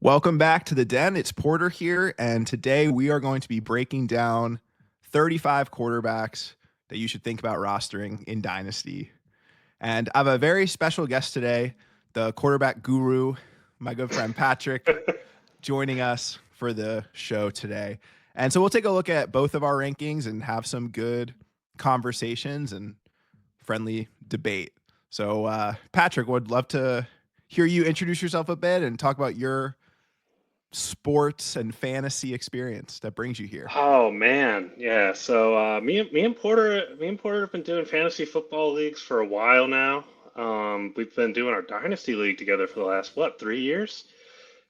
Welcome back to the Den. It's Porter here, and today we are going to be breaking down 35 quarterbacks that you should think about rostering in Dynasty. And I have a very special guest today, the quarterback guru, my good friend Patrick, joining us for the show today. And so we'll take a look at both of our rankings and have some good conversations and friendly debate. So, Patrick, would love to hear you introduce yourself a bit and talk about your sports and fantasy experience that brings you here. Oh man, yeah. So me and Porter have been doing fantasy football leagues for a while now. We've been doing our dynasty league together for the last 3 years?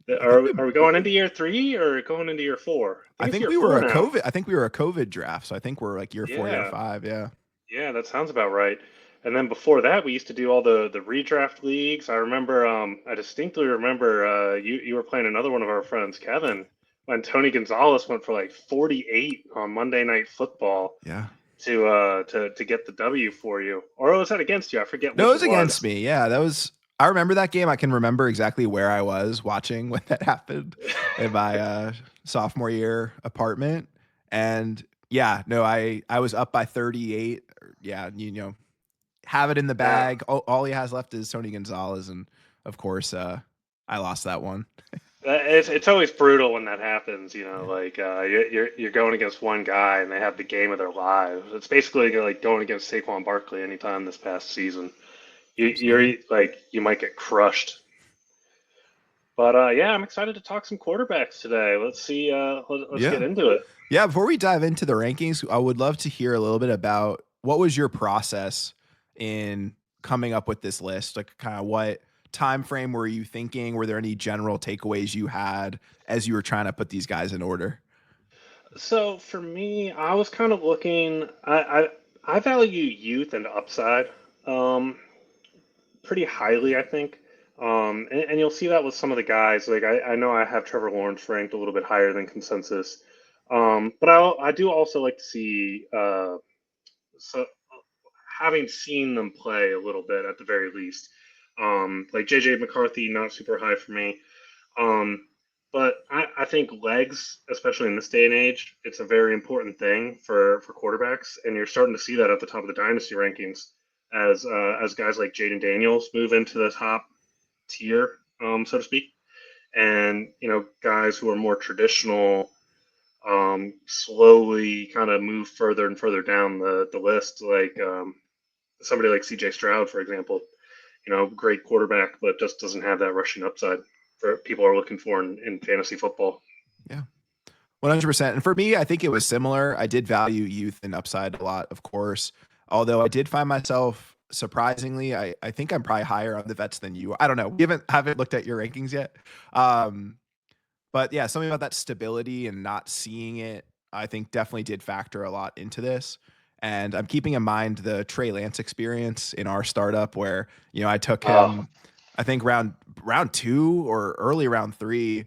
I think Are we going into year three or going into year four? I I think it's think year we were four a now. COVID. I think we were a COVID draft, so I think we're like year 4, year Yeah, 5. Yeah. yeah, that sounds about right. And then before that, we used to do all the redraft leagues. I distinctly remember you were playing another one of our friends, Kevin, when Tony Gonzalez went for like 48 on Monday Night Football Yeah. to get the W for you. Or was that against you? I forget No, it which was it against was. me. Yeah, that was. I remember that game. I can remember exactly where I was watching when that happened in my sophomore year apartment. And yeah, no, I was up by 38. Yeah, have it in the Yeah. bag. All he has left is Tony Gonzalez, and of course, I lost that one. It's always brutal when that happens, Yeah. like you're going against one guy and they have the game of their lives. It's basically like going against Saquon Barkley anytime this past season. Absolutely. You're like you might get crushed. But yeah, I'm excited to talk some quarterbacks today. Let's see. Let's get Yeah. into it. Yeah, before we dive into the rankings, I would love to hear a little bit about what was your process in coming up with this list? Like kind of what time frame were you thinking? Were there any general takeaways you had as you were trying to put these guys in order? So for me, I was kind of looking. I value youth and upside pretty highly, I think. And you'll see that with some of the guys. Like I know I have Trevor Lawrence ranked a little bit higher than consensus. But I do also like to see so having seen them play a little bit at the very least. Like JJ McCarthy, not super high for me. Um, but I think legs, especially in this day and age, it's a very important thing for quarterbacks, and you're starting to see that at the top of the dynasty rankings as guys like Jaden Daniels move into the top tier, so to speak, and guys who are more traditional slowly kind of move further and further down the list, like somebody like CJ Stroud, for example. Great quarterback, but just doesn't have that rushing upside for people are looking for in fantasy football. Yeah. 100%. And for me, I think it was similar. I did value youth and upside a lot, of course. Although I did find myself surprisingly, I think I'm probably higher on the vets than you. I don't know. We haven't looked at your rankings yet. Um, But yeah, something about that stability and not seeing it, I think definitely did factor a lot into this. And I'm keeping in mind the Trey Lance experience in our startup where, I took Uh, him, I think round 2 or early round 3,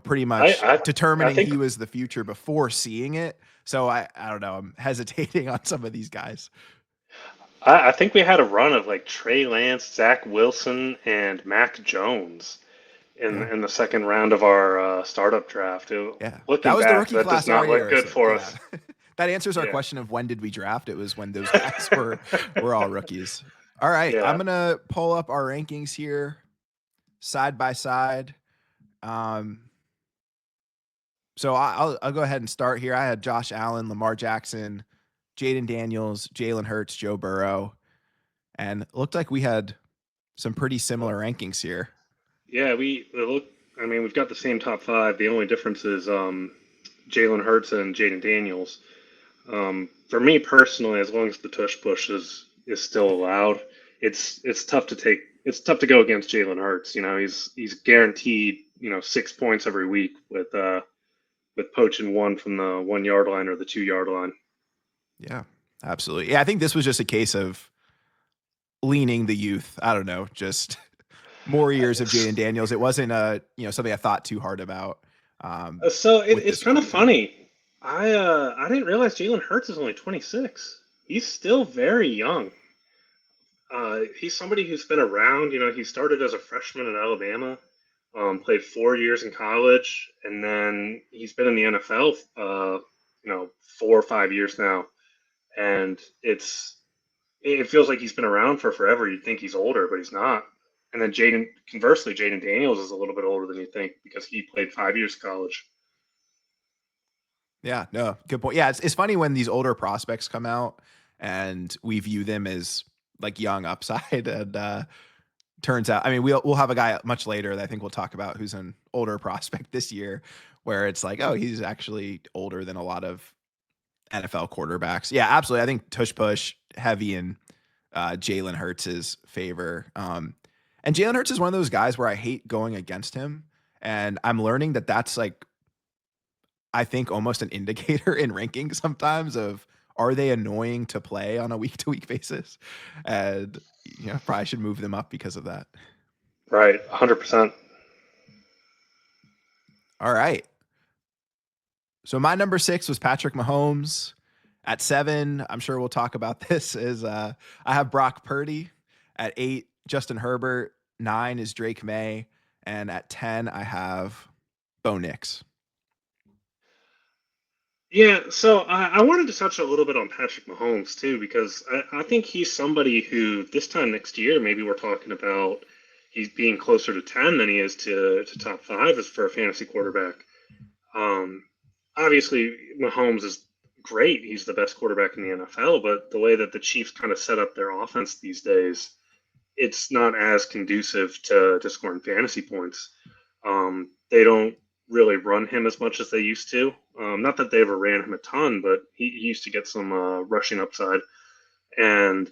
pretty I, much I determining think he was the future before seeing it. So I don't know, I'm hesitating on some of these guys. I think we had a run of like Trey Lance, Zach Wilson, and Mac Jones in Yeah. in the second round of our startup draft. Yeah. That Looking was the back, rookie that does class not our look year. good So for yeah. us. That answers our Yeah. question of when did we draft? It was when those guys were all rookies. All right. I'm Yeah. gonna pull up our rankings here side by side. Um, so I'll go ahead and start here. I had Josh Allen, Lamar Jackson, Jaden Daniels, Jalen Hurts, Joe Burrow, and it looked like we had some pretty similar rankings here. Yeah, we look. I mean, we've got the same top five. The only difference is Jalen Hurts and Jaden Daniels. For me personally, as long as the tush push is still allowed, it's tough to take. It's tough to go against Jalen Hurts. He's guaranteed 6 points every week with poaching one from the 1 yard line or the 2 yard line. Yeah, absolutely. Yeah, I think this was just a case of leaning the youth. I don't know, just more years of Jaden Daniels. It wasn't something I thought too hard about So with it's this kind of ranking. funny. I didn't realize Jalen Hurts is only 26. He's still very young. He's somebody who's been around. He started as a freshman at Alabama. Played 4 years in college, and then he's been in the NFL, 4 or 5 years now, and it feels like he's been around for forever. You'd think he's older, but he's not. And then conversely, Jaden Daniels is a little bit older than you think because he played 5 years of college. Yeah, no, good point. Yeah, it's funny when these older prospects come out and we view them as like young upside and turns out, I mean, we'll have a guy much later that I think we'll talk about who's an older prospect this year where it's like, oh, he's actually older than a lot of NFL quarterbacks. Yeah, absolutely. I think tush push heavy in Jalen Hurts' favor. And Jalen Hurts is one of those guys where I hate going against him. And I'm learning that that's like, I think almost an indicator in ranking sometimes of are they annoying to play on a week to week basis? And, probably should move them up because of that. Right, 100%. All right. So my number 6 was Patrick Mahomes. At 7, I'm sure we'll talk about this, is I have Brock Purdy. At 8, Justin Herbert. 9 is Drake May. And at 10, I have Bo Nix. Yeah, so I wanted to touch a little bit on Patrick Mahomes too, because I think he's somebody who this time next year, maybe we're talking about he's being closer to 10 than he is to top five as for a fantasy quarterback. Um, Obviously, Mahomes is great. He's the best quarterback in the NFL, but the way that the Chiefs kind of set up their offense these days, it's not as conducive to scoring fantasy points. They don't really run him as much as they used to. Not that they ever ran him a ton, but he used to get some rushing upside. And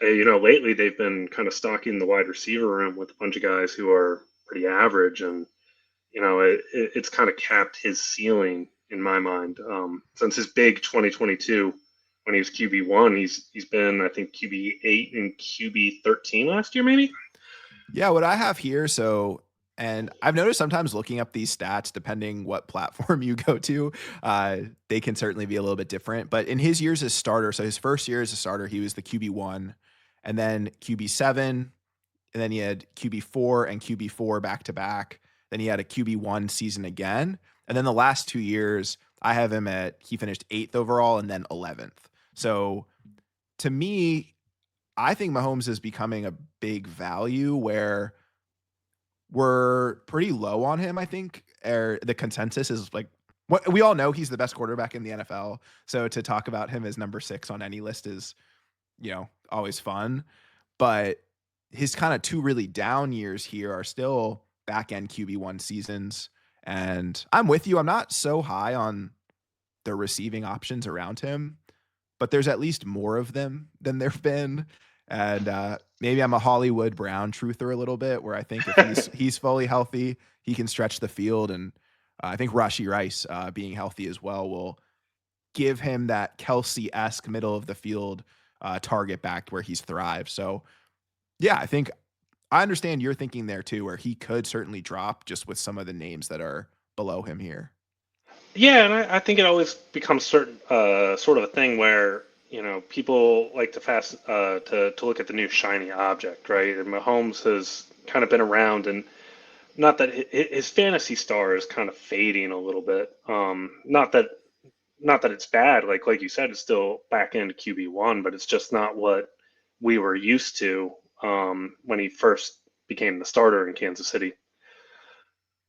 lately they've been kind of stocking the wide receiver room with a bunch of guys who are pretty average, and it's kind of capped his ceiling in my mind. Since his big 2022 when he was QB1, he's been, I think, QB8 and QB13 last year, maybe. Yeah, what I have here, and I've noticed sometimes looking up these stats, depending what platform you go to, they can certainly be a little bit different. But in his years as starter, so his first year as a starter, he was the QB1, and then QB7, and then he had QB4 and QB4 back to back. Then he had a QB1 season again. And then the last 2 years, I have him he finished 8th overall and then 11th. So to me, I think Mahomes is becoming a big value where we're pretty low on him, I think. Or the consensus is like, what we all know he's the best quarterback in the NFL. So to talk about him as number 6 on any list is, always fun. But his kind of 2 really down years here are still back end QB1 seasons. And I'm with you. I'm not so high on the receiving options around him, but there's at least more of them than there've been. And maybe I'm a Hollywood Brown truther a little bit, where I think if he's fully healthy, he can stretch the field. And I think Rashee Rice being healthy as well will give him that Kelsey-esque middle of the field target back where he's thrived. So yeah, I think I understand your thinking there too, where he could certainly drop just with some of the names that are below him here. Yeah, and I think it always becomes sort of a thing where people like to to look at the new shiny object, right? And Mahomes has kind of been around, and not that his fantasy star is kind of fading a little bit. Not that it's bad, like you said, it's still back end QB1, but it's just not what we were used to when he first became the starter in Kansas City.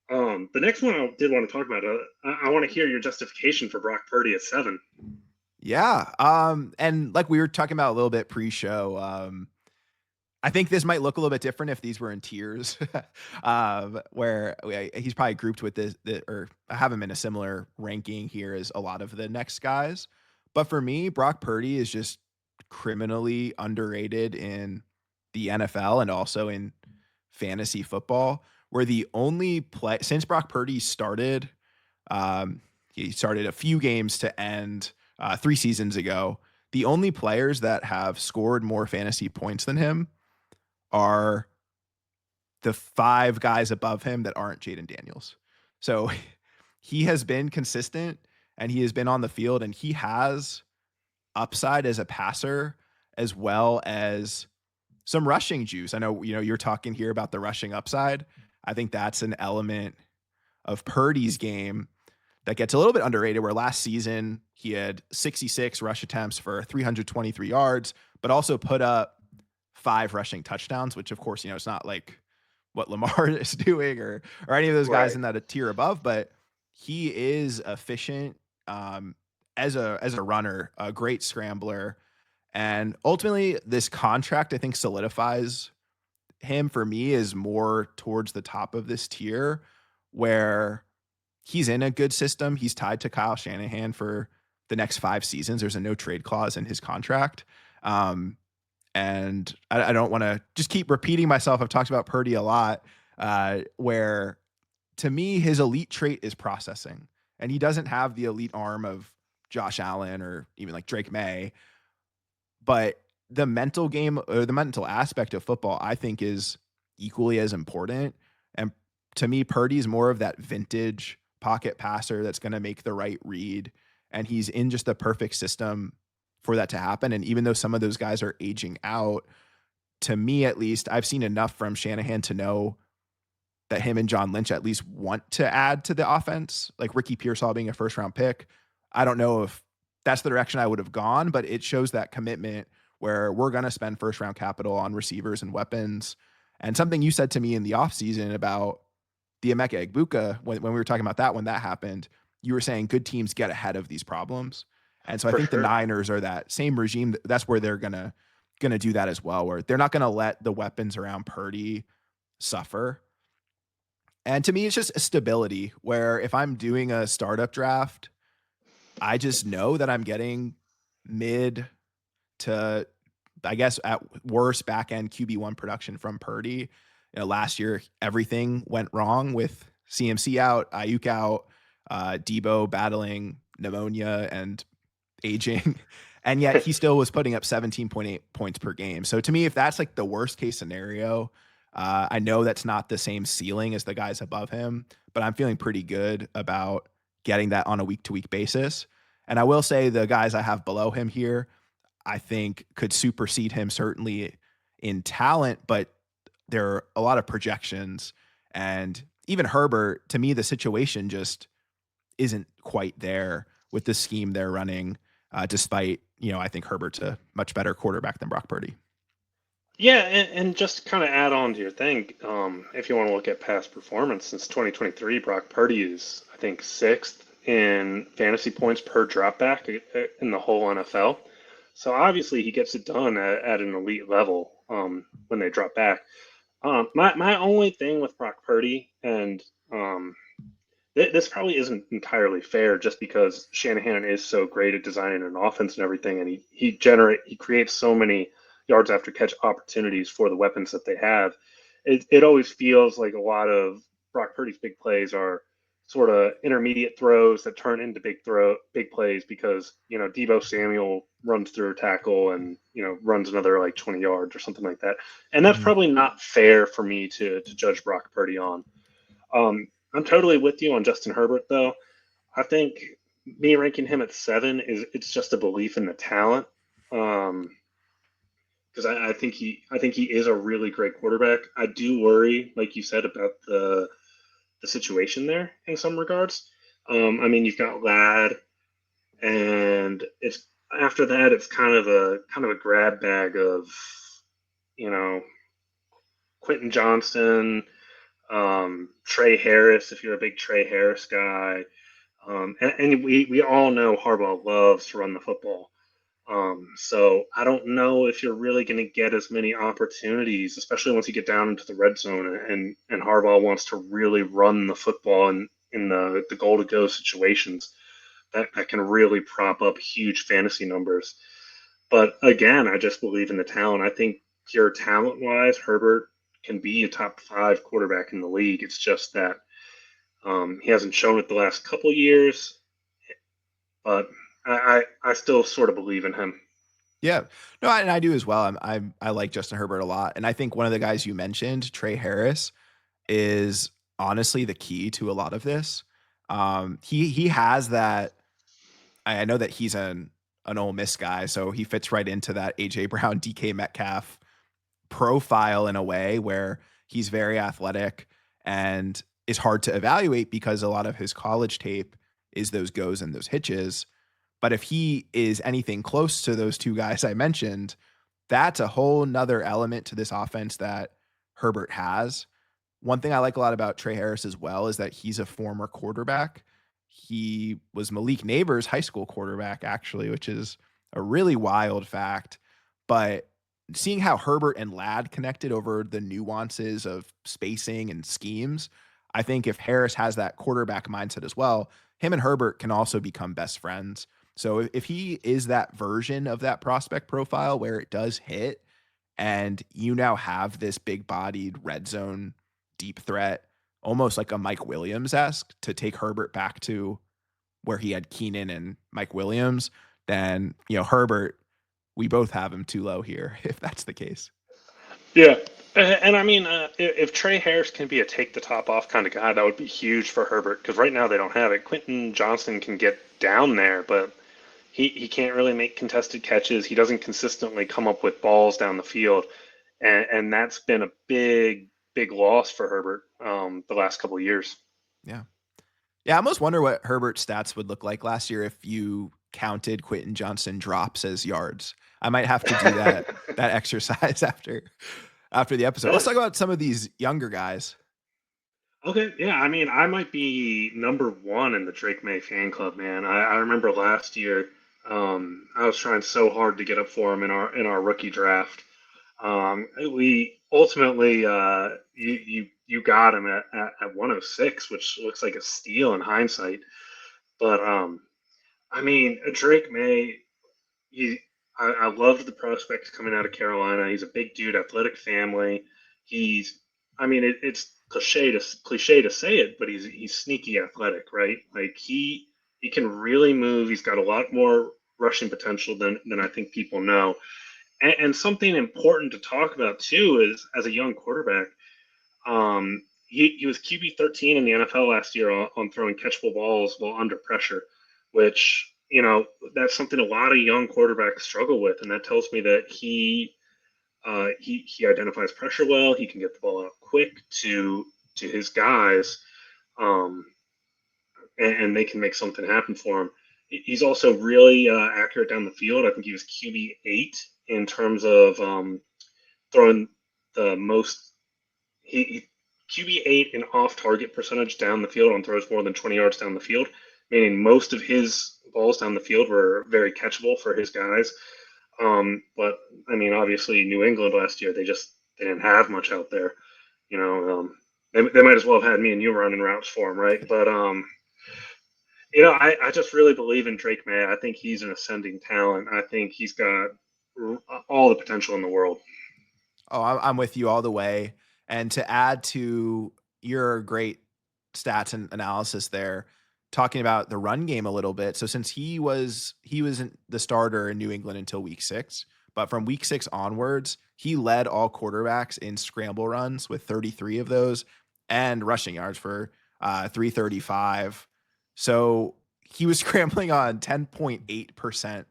The next one I did want to talk about, I want to hear your justification for Brock Purdy at 7. Yeah. And like we were talking about a little bit pre-show, I think this might look a little bit different if these were in tiers, where he's probably grouped with or I have him in a similar ranking here as a lot of the next guys. But for me, Brock Purdy is just criminally underrated in the NFL and also in fantasy football, where the only play since Brock Purdy started, he started a few games to end 3 seasons ago. The only players that have scored more fantasy points than him are the 5 guys above him that aren't Jaden Daniels. So he has been consistent and he has been on the field and he has upside as a passer as well as some rushing juice. I know, you're talking here about the rushing upside. I think that's an element of Purdy's game that gets a little bit underrated, where last season he had 66 rush attempts for 323 yards, but also put up 5 rushing touchdowns, which of course, it's not like what Lamar is doing or any of those guys Right. in that a tier above, but he is efficient as a runner, a great scrambler. And ultimately, this contract I think solidifies him for me is more towards the top of this tier where he's in a good system. He's tied to Kyle Shanahan for the next 5 seasons. There's a no trade clause in his contract. Um, and I don't want to just keep repeating myself. I've talked about Purdy a lot, where to me, his elite trait is processing. And he doesn't have the elite arm of Josh Allen or even like Drake May, but the mental game or the mental aspect of football, I think, is equally as important. And to me, Purdy's more of that vintage pocket passer that's going to make the right read. And he's in just the perfect system for that to happen. And even though some of those guys are aging out, to me at least, I've seen enough from Shanahan to know that him and John Lynch at least want to add to the offense, like Ricky Pearsall being a first round pick. I don't know if that's the direction I would have gone, but it shows that commitment where we're going to spend first round capital on receivers and weapons. And something you said to me in the offseason about the Emeka Egbuka, when we were talking about that, when that happened, you were saying good teams get ahead of these problems. And so I For think the sure. Niners are that same regime. That's where they're going to do that as well, where they're not going to let the weapons around Purdy suffer. And to me, it's just a stability where if I'm doing a startup draft, I just know that I'm getting mid to, I guess, at worst, back end QB1 production from Purdy. Last year, everything went wrong with CMC out, Ayuk out, Debo battling pneumonia and aging. And yet he still was putting up 17.8 points per game. So to me, if that's like the worst case scenario, I know that's not the same ceiling as the guys above him, but I'm feeling pretty good about getting that on a week to week basis. And I will say the guys I have below him here, I think could supersede him certainly in talent, but there are a lot of projections. And even Herbert, to me, the situation just isn't quite there with the scheme they're running, despite, I think Herbert's a much better quarterback than Brock Purdy. Yeah, and just to kind of add on to your thing, if you want to look at past performance since 2023, Brock Purdy is, I think, sixth in fantasy points per dropback in the whole NFL. So obviously he gets it done at an elite level when they drop back. My only thing with Brock Purdy, and this probably isn't entirely fair, just because Shanahan is so great at designing an offense and everything, and he creates so many yards after catch opportunities for the weapons that they have. It always feels like a lot of Brock Purdy's big plays are sort of intermediate throws that turn into big plays because Debo Samuel runs through a tackle and runs another like 20 yards or something like that, and that's Mhm. probably not fair for me to judge Brock Purdy on. I'm totally with you on Justin Herbert, though. I think me ranking him at 7 is it's just a belief in the talent. Because I think he is a really great quarterback. I do worry, like you said, about the situation there in some regards. I mean, you've got Lad, and it's after that, it's kind of a grab bag of you know Quentin Johnston, Trey Harris, if you're a big Trey Harris guy. And we all know Harbaugh loves to run the football. So I don't know if you're really going to get as many opportunities, especially once you get down into the red zone and Harbaugh wants to really run the football in the goal to go situations that can really prop up huge fantasy numbers. But again, I just believe in the talent. I think pure talent wise, Herbert can be a top 5 quarterback in the league. It's just that he hasn't shown it the last couple years, but I still sort of believe in him. Yeah, no, and I do as well. I like Justin Herbert a lot, and I think one of the guys you mentioned, Trey Harris, is honestly the key to a lot of this. He has that. I know that he's an Ole Miss guy, so he fits right into that AJ Brown, DK Metcalf profile in a way where he's very athletic and is hard to evaluate because a lot of his college tape is those goes and those hitches. But if he is anything close to those two guys I mentioned, that's a whole nother element to this offense that Herbert has. One thing I like a lot about Trey Harris as well is that he's a former quarterback. He was Malik Neighbors' high school quarterback, actually, which is a really wild fact. But seeing how Herbert and Ladd connected over the nuances of spacing and schemes, I think if Harris has that quarterback mindset as well, him and Herbert can also become best friends. So if he is that version of that prospect profile where it does hit, and you now have this big bodied red zone deep threat, almost like a Mike Williams esque to take Herbert back to where he had Keenan and Mike Williams, then, Herbert, we both have him too low here if that's the case. Yeah. And I mean, if Trey Harris can be a take the top off kind of guy, that would be huge for Herbert because right now they don't have it. Quentin Johnston can get down there, but he can't really make contested catches. He doesn't consistently come up with balls down the field. And that's been a big loss for Herbert the last couple of years. Yeah. Yeah, I almost wonder what Herbert's stats would look like last year if you counted Quentin Johnston drops as yards. I might have to do that exercise after the episode. Let's talk about some of these younger guys. Okay, yeah. I mean, I might be number one in the Drake May fan club, man. I remember last year, I was trying so hard to get up for him in our rookie draft. We ultimately, you got him at 106, which looks like a steal in hindsight. But I mean, Drake May, he, I loved the prospect coming out of Carolina. He's a big dude, athletic family. I mean, it's cliche to say it, but he's sneaky athletic, right? Like he can really move. He's got a lot more rushing potential than I think people know. And something important to talk about too is as a young quarterback, he was QB 13 in the NFL last year on throwing catchable balls while under pressure, which, that's something a lot of young quarterbacks struggle with. And that tells me that he identifies pressure well. He can get the ball out quick to his guys, um, and they can make something happen for him. He's also really accurate down the field. I think he was QB 8 in terms of throwing the most. He QB 8 in off-target percentage down the field on throws more than 20 yards down the field, meaning most of his balls down the field were very catchable for his guys. But I mean, obviously, New England last year they didn't have much out there. They might as well have had me and you running routes for him, right? But I just really believe in Drake May. I think he's an ascending talent. I think he's got all the potential in the world. Oh, I'm with you all the way. And to add to your great stats and analysis there, talking about the run game a little bit. So since he wasn't the starter in New England until week 6, but from week 6 onwards, he led all quarterbacks in scramble runs with 33 of those and rushing yards for 335. So he was scrambling on 10.8%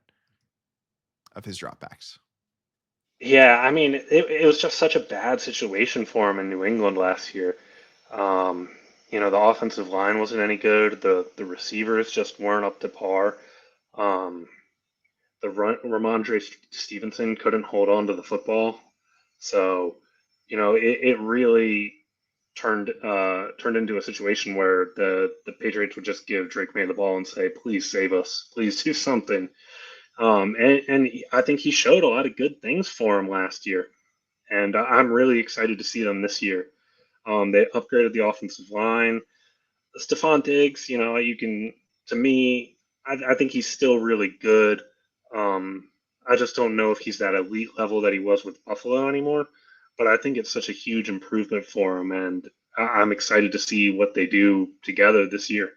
of his dropbacks. Yeah, I mean, it was just such a bad situation for him in New England last year. Um, the offensive line wasn't any good. The receivers just weren't up to par. Um, Ramondre Stevenson couldn't hold on to the football, so it really turned into a situation where the Patriots would just give Drake May the ball and say, "Please save us, please do something." And I think he showed a lot of good things for him last year, and I'm really excited to see them this year. They upgraded the offensive line. Stephon Diggs, to me, I think he's still really good. I just don't know if he's that elite level that he was with Buffalo anymore. But I think it's such a huge improvement for him, and I'm excited to see what they do together this year.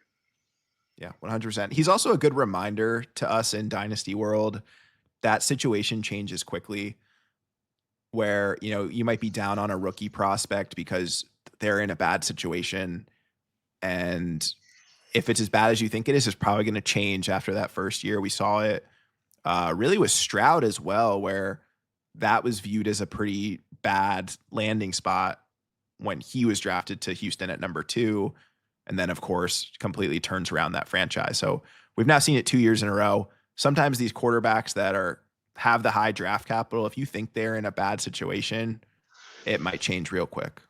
Yeah, 100%. He's also a good reminder to us in Dynasty world that situation changes quickly where, you might be down on a rookie prospect because they're in a bad situation. And if it's as bad as you think it is, it's probably going to change after that first year. We saw it really with Stroud as well, where that was viewed as a pretty bad landing spot when he was drafted to Houston at number 2, and then of course completely turns around that franchise. So we've now seen it 2 years in a row. Sometimes these quarterbacks that have the high draft capital, if you think they're in a bad situation, it might change real quick.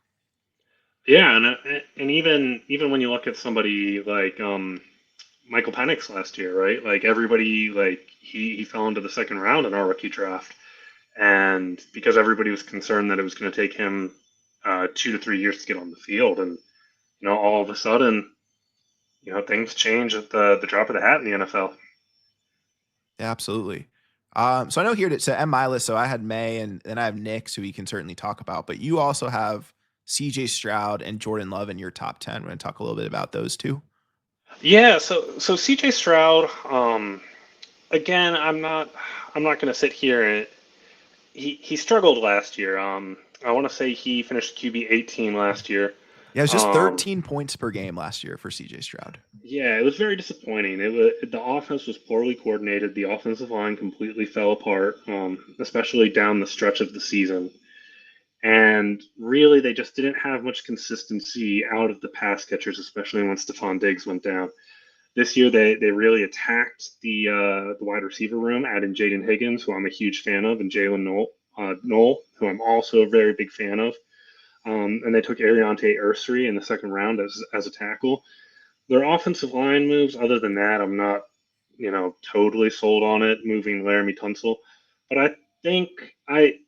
Yeah, and even when you look at somebody like Michael Penix last year, right? Like everybody, like he fell into the second round in our rookie draft, and because everybody was concerned that it was going to take him 2 to 3 years to get on the field, and all of a sudden, things change at the drop of the hat in the NFL. Yeah, absolutely. So I know here to end my list. So I had May, and then I have Knicks, who we can certainly talk about. But you also have C.J. Stroud and Jordan Love in your top 10. We're going to talk a little bit about those two. Yeah, so CJ Stroud, again, I'm not going to sit here and he struggled last year. I want to say he finished QB 18 last year. Yeah, it was just Um, 13 points per game last year for C.J. Stroud. yeah, it was very disappointing. The offense was poorly coordinated. The offensive line completely fell apart, especially down the stretch of the season. And really, they just didn't have much consistency out of the pass catchers, especially when Stephon Diggs went down. This year, they really attacked the wide receiver room, adding Jaden Higgins, who I'm a huge fan of, and Jalen Knoll, who I'm also a very big fan of. And they took Ariante Ursary in the second round as a tackle. Their offensive line moves, other than that, I'm not, totally sold on it, moving Laramie Tunsil. But I think I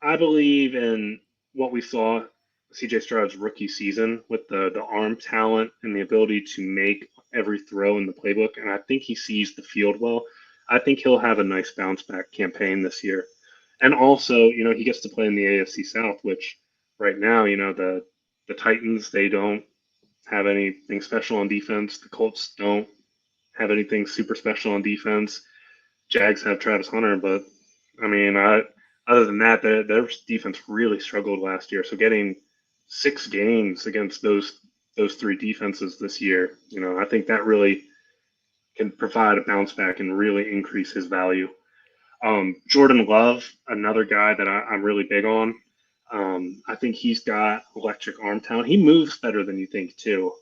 believe in what we saw CJ Stroud's rookie season with the arm talent and the ability to make every throw in the playbook. And I think he sees the field well. I think he'll have a nice bounce back campaign this year. And also, he gets to play in the AFC South, which right now, the Titans, they don't have anything special on defense. The Colts don't have anything super special on defense. Jags have Travis Hunter, but I mean, other than that, their defense really struggled last year. So getting 6 games against those three defenses this year, I think that really can provide a bounce back and really increase his value. Jordan Love, another guy that I'm really big on. I think he's got electric arm talent. He moves better than you think too.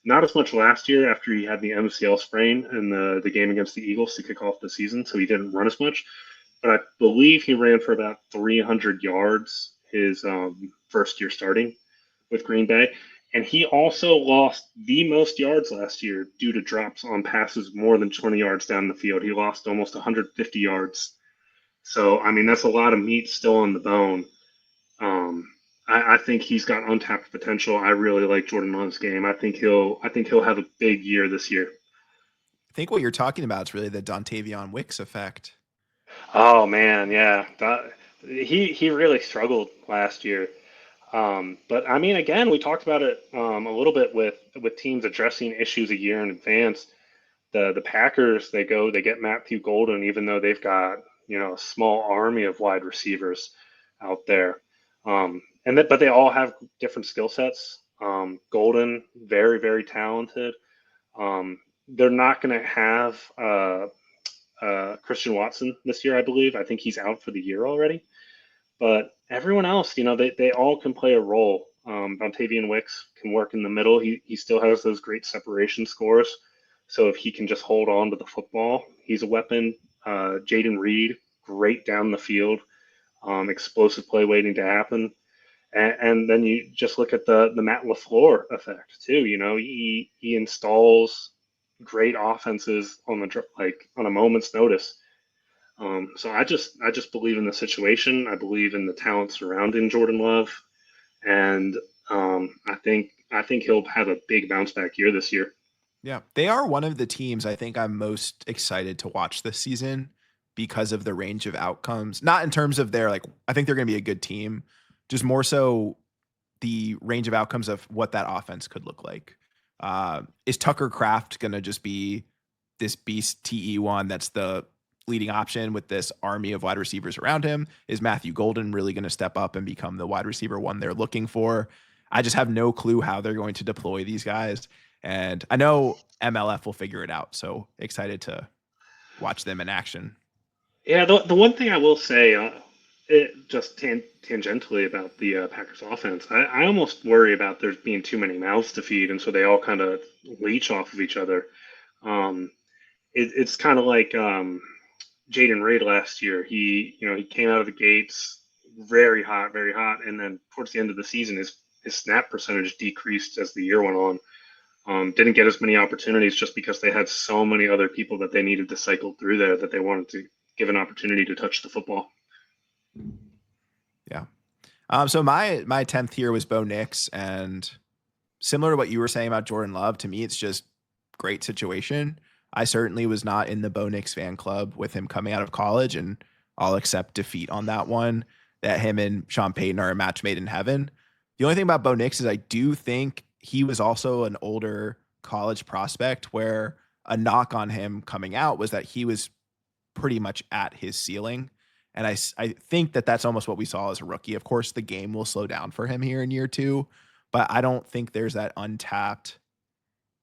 Not as much last year after he had the MCL sprain in the game against the Eagles to kick off the season, so he didn't run as much. But I believe he ran for about 300 yards his first year starting with Green Bay. And he also lost the most yards last year due to drops on passes more than 20 yards down the field. He lost almost 150 yards. So, I mean, that's a lot of meat still on the bone. Um, I think he's got untapped potential. I really like Jordan Love's game. I think he'll have a big year this year. I think what you're talking about is really the Dontavion Wicks effect. Oh man, yeah, he really struggled last year. But I mean, again, we talked about it a little bit with teams addressing issues a year in advance. The Packers, they get Matthew Golden, even though they've got a small army of wide receivers out there. But they all have different skill sets. Golden, very very talented. They're not going to have Christian Watson this year, I believe. I think he's out for the year already. But everyone else, they all can play a role. Bontavian Wicks can work in the middle. He still has those great separation scores. So if he can just hold on to the football, he's a weapon. Jaden Reed, great down the field, explosive play waiting to happen. And then you just look at the Matt LaFleur effect too. He installs great offenses on a moment's notice. So I just believe in the situation. I believe in the talent surrounding Jordan Love, and I think he'll have a big bounce back year this year. Yeah, they are one of the teams I think I'm most excited to watch this season because of the range of outcomes. Not in terms of their I think they're going to be a good team, just more so the range of outcomes of what that offense could look like. Is Tucker Kraft going to just be this beast TE1 that's the leading option with this army of wide receivers around him? Is Matthew Golden really going to step up and become the wide receiver one they're looking for? I just have no clue how they're going to deploy these guys. And I know MLF will figure it out. So excited to watch them in action. Yeah, the one thing I will say just tangentially about the Packers offense, I almost worry about there being too many mouths to feed, and so they all kind of leech off of each other. Um, it's kind of like Jaden Reed last year. He came out of the gates very hot, and then towards the end of the season, his snap percentage decreased as the year went on. Didn't get as many opportunities just because they had so many other people that they needed to cycle through there that they wanted to give an opportunity to touch the football. Yeah. So my 10th here was Bo Nix, and similar to what you were saying about Jordan Love, to me, it's just great situation. I certainly was not in the Bo Nix fan club with him coming out of college, and I'll accept defeat on that one, that him and Sean Payton are a match made in heaven. The only thing about Bo Nix is I do think he was also an older college prospect where a knock on him coming out was that he was pretty much at his ceiling. And I think that that's almost what we saw as a rookie. Of course, the game will slow down for him here in year two, but I don't think there's that untapped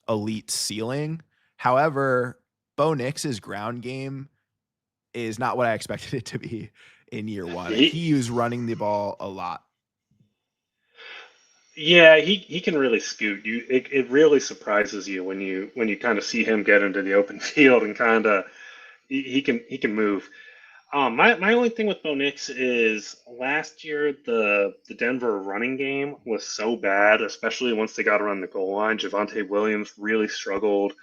elite ceiling. However, Bo Nix's ground game is not what I expected it to be in year one. He, He was running the ball a lot. yeah, he can really scoot. It really surprises you when you kind of see him get into the open field and kind of he can move. My only thing with Bo Nix is last year the Denver running game was so bad, especially once they got around the goal line. Javonte Williams really struggled.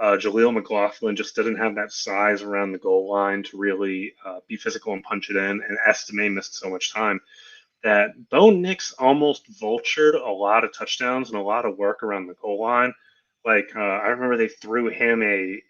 Jaleel McLaughlin just didn't have that size around the goal line to really be physical and punch it in. And Estime missed so much time that Bo Nix almost vultured a lot of touchdowns and a lot of work around the goal line. Like I remember they threw him a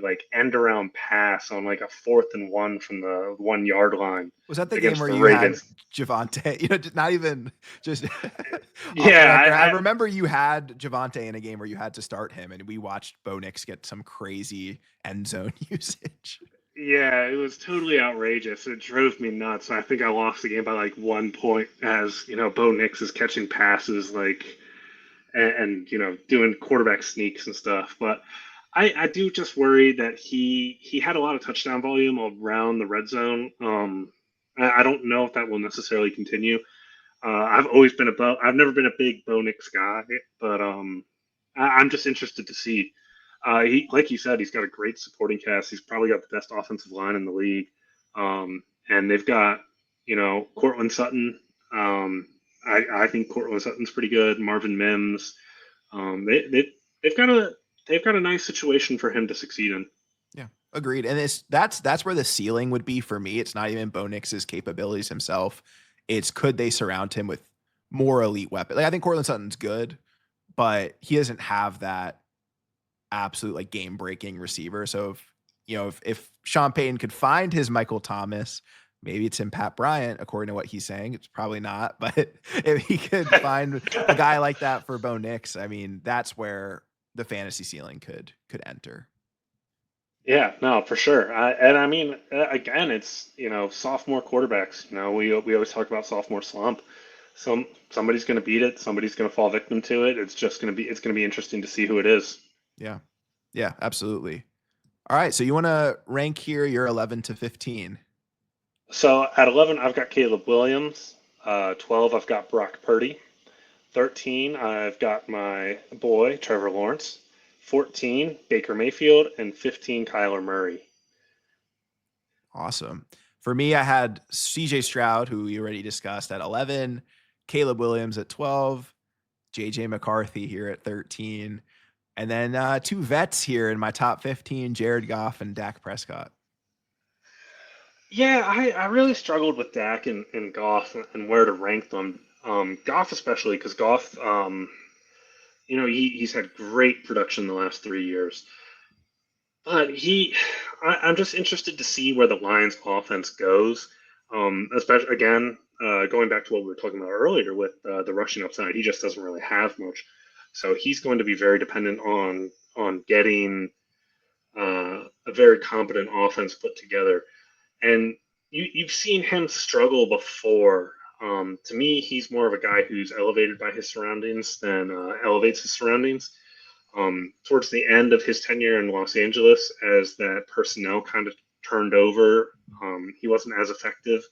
like end around pass on like a 4th and 1 from the 1 yard line Was that the game against where the you had Ravens. Javante? Just not even just off the Yeah, record. I remember you had Javante in a game where you had to start him, and we watched Bo Nix get some crazy end zone usage. yeah, it was totally outrageous. It drove me nuts. I think I lost the game by like 1 point as Bo Nix is catching passes like and doing quarterback sneaks and stuff. But I do just worry that he had a lot of touchdown volume around the red zone. I don't know if that will necessarily continue. I've never been a big Bo Nix guy, but I'm just interested to see. Like you said, he's got a great supporting cast. He's probably got the best offensive line in the league, and they've got Cortland Sutton. I think Cortland Sutton's pretty good. Marvin Mims. They've got a nice situation for him to succeed in. Yeah, agreed. And that's where the ceiling would be for me. It's not even Bo Nix's capabilities himself. It's could they surround him with more elite weapons? Like I think Cortland Sutton's good, but he doesn't have that absolute like game breaking receiver. So if Sean Payton could find his Michael Thomas, maybe it's in Pat Bryant, according to what he's saying. It's probably not, but if he could find a guy like that for Bo Nix, I mean, that's where the fantasy ceiling could enter. Yeah, no, for sure. And I mean, again, it's sophomore quarterbacks. We always talk about sophomore slump. Somebody's going to beat it. Somebody's going to fall victim to it. It's going to be interesting to see who it is. Yeah. Yeah, absolutely. All right. So you want to rank here your 11 to 15. So at 11, I've got Caleb Williams. 12, I've got Brock Purdy. 13, I've got my boy Trevor Lawrence. 14, Baker Mayfield, and 15, Kyler Murray. Awesome. For me, I had CJ Stroud, who we already discussed, at 11, Caleb Williams at 12, JJ McCarthy here at 13, and then two vets here in my top 15, Jared Goff and Dak Prescott. Yeah, I really struggled with Dak and Goff and where to rank them. Goff especially because Goff, he's had great production the last 3 years. But I'm just interested to see where the Lions' offense goes. Especially again, going back to what we were talking about earlier with the rushing upside, he just doesn't really have much. So he's going to be very dependent on getting a very competent offense put together. And you've seen him struggle before. To me, he's more of a guy who's elevated by his surroundings than elevates his surroundings. Towards the end of his tenure in Los Angeles, as that personnel kind of turned over, he wasn't as effective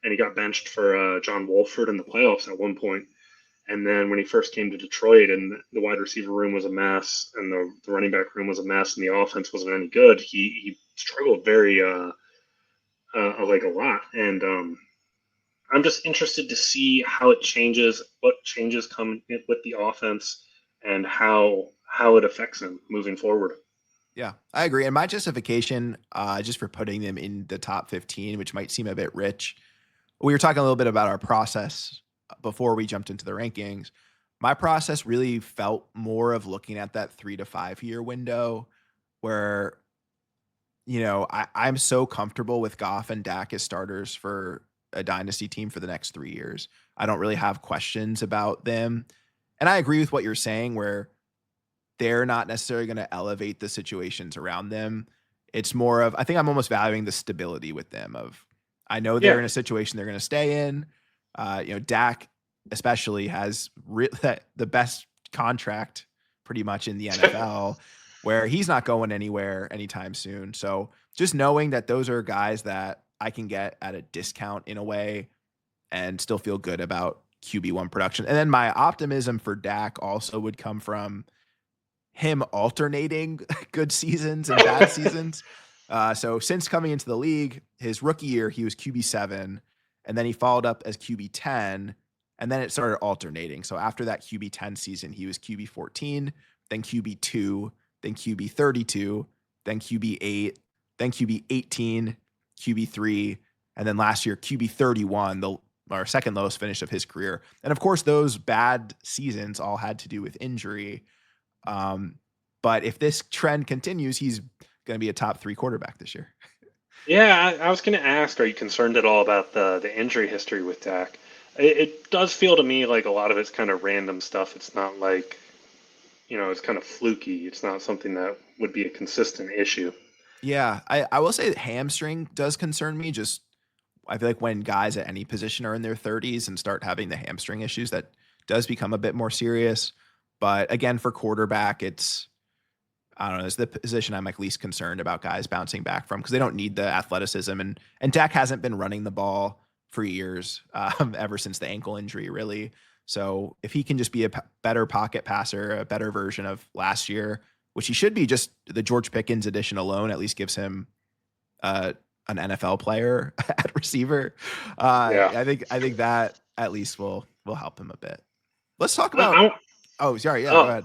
and he got benched for John Wolford in the playoffs at one point. And then when he first came to Detroit and the wide receiver room was a mess and the running back room was a mess and the offense wasn't any good, he struggled very like a lot. And I'm just interested to see how it changes, what changes come with the offense, and how it affects him moving forward. Yeah, I agree. And my justification, just for putting them in the top 15, which might seem a bit rich, we were talking a little bit about our process before we jumped into the rankings. My process really felt more of looking at that 3 to 5 year window where, I'm so comfortable with Goff and Dak as starters for a dynasty team for the next 3 years. I don't really have questions about them. And I agree with what you're saying, where they're not necessarily going to elevate the situations around them. It's more of, I think I'm almost valuing the stability with them of, I know they're Yeah, in a situation they're going to stay in. Dak especially has the best contract pretty much in the NFL, where he's not going anywhere anytime soon. So just knowing that those are guys that I can get at a discount in a way and still feel good about QB1 production. And then my optimism for Dak also would come from him alternating good seasons and bad seasons. So since coming into the league, his rookie year, he was QB7, and then he followed up as QB10, and then it started alternating. So after that QB10 season, he was QB14, then QB2, then QB32, then QB8, then QB18, QB3, and then last year QB31, our second lowest finish of his career. And of course, those bad seasons all had to do with injury. Um, but if this trend continues, he's going to be a top 3 quarterback this year. yeah. I was going to ask, are you concerned at all about the injury history with Dak? It does feel to me like a lot of it's kind of random stuff. It's not like it's kind of fluky. It's not something that would be a consistent issue. Yeah, I will say that hamstring does concern me. Just I feel like when guys at any position are in their 30s and start having the hamstring issues, that does become a bit more serious. But again, for quarterback, I don't know, it's the position I'm like least concerned about guys bouncing back from because they don't need the athleticism. And Dak hasn't been running the ball for years, ever since the ankle injury, really. So if he can just be a better pocket passer, a better version of last year, which he should be, just the George Pickens edition alone at least gives him an NFL player at receiver. Yeah. I think that at least will help him a bit. Let's talk I, about. I, Oh, sorry. Yeah, go oh, ahead.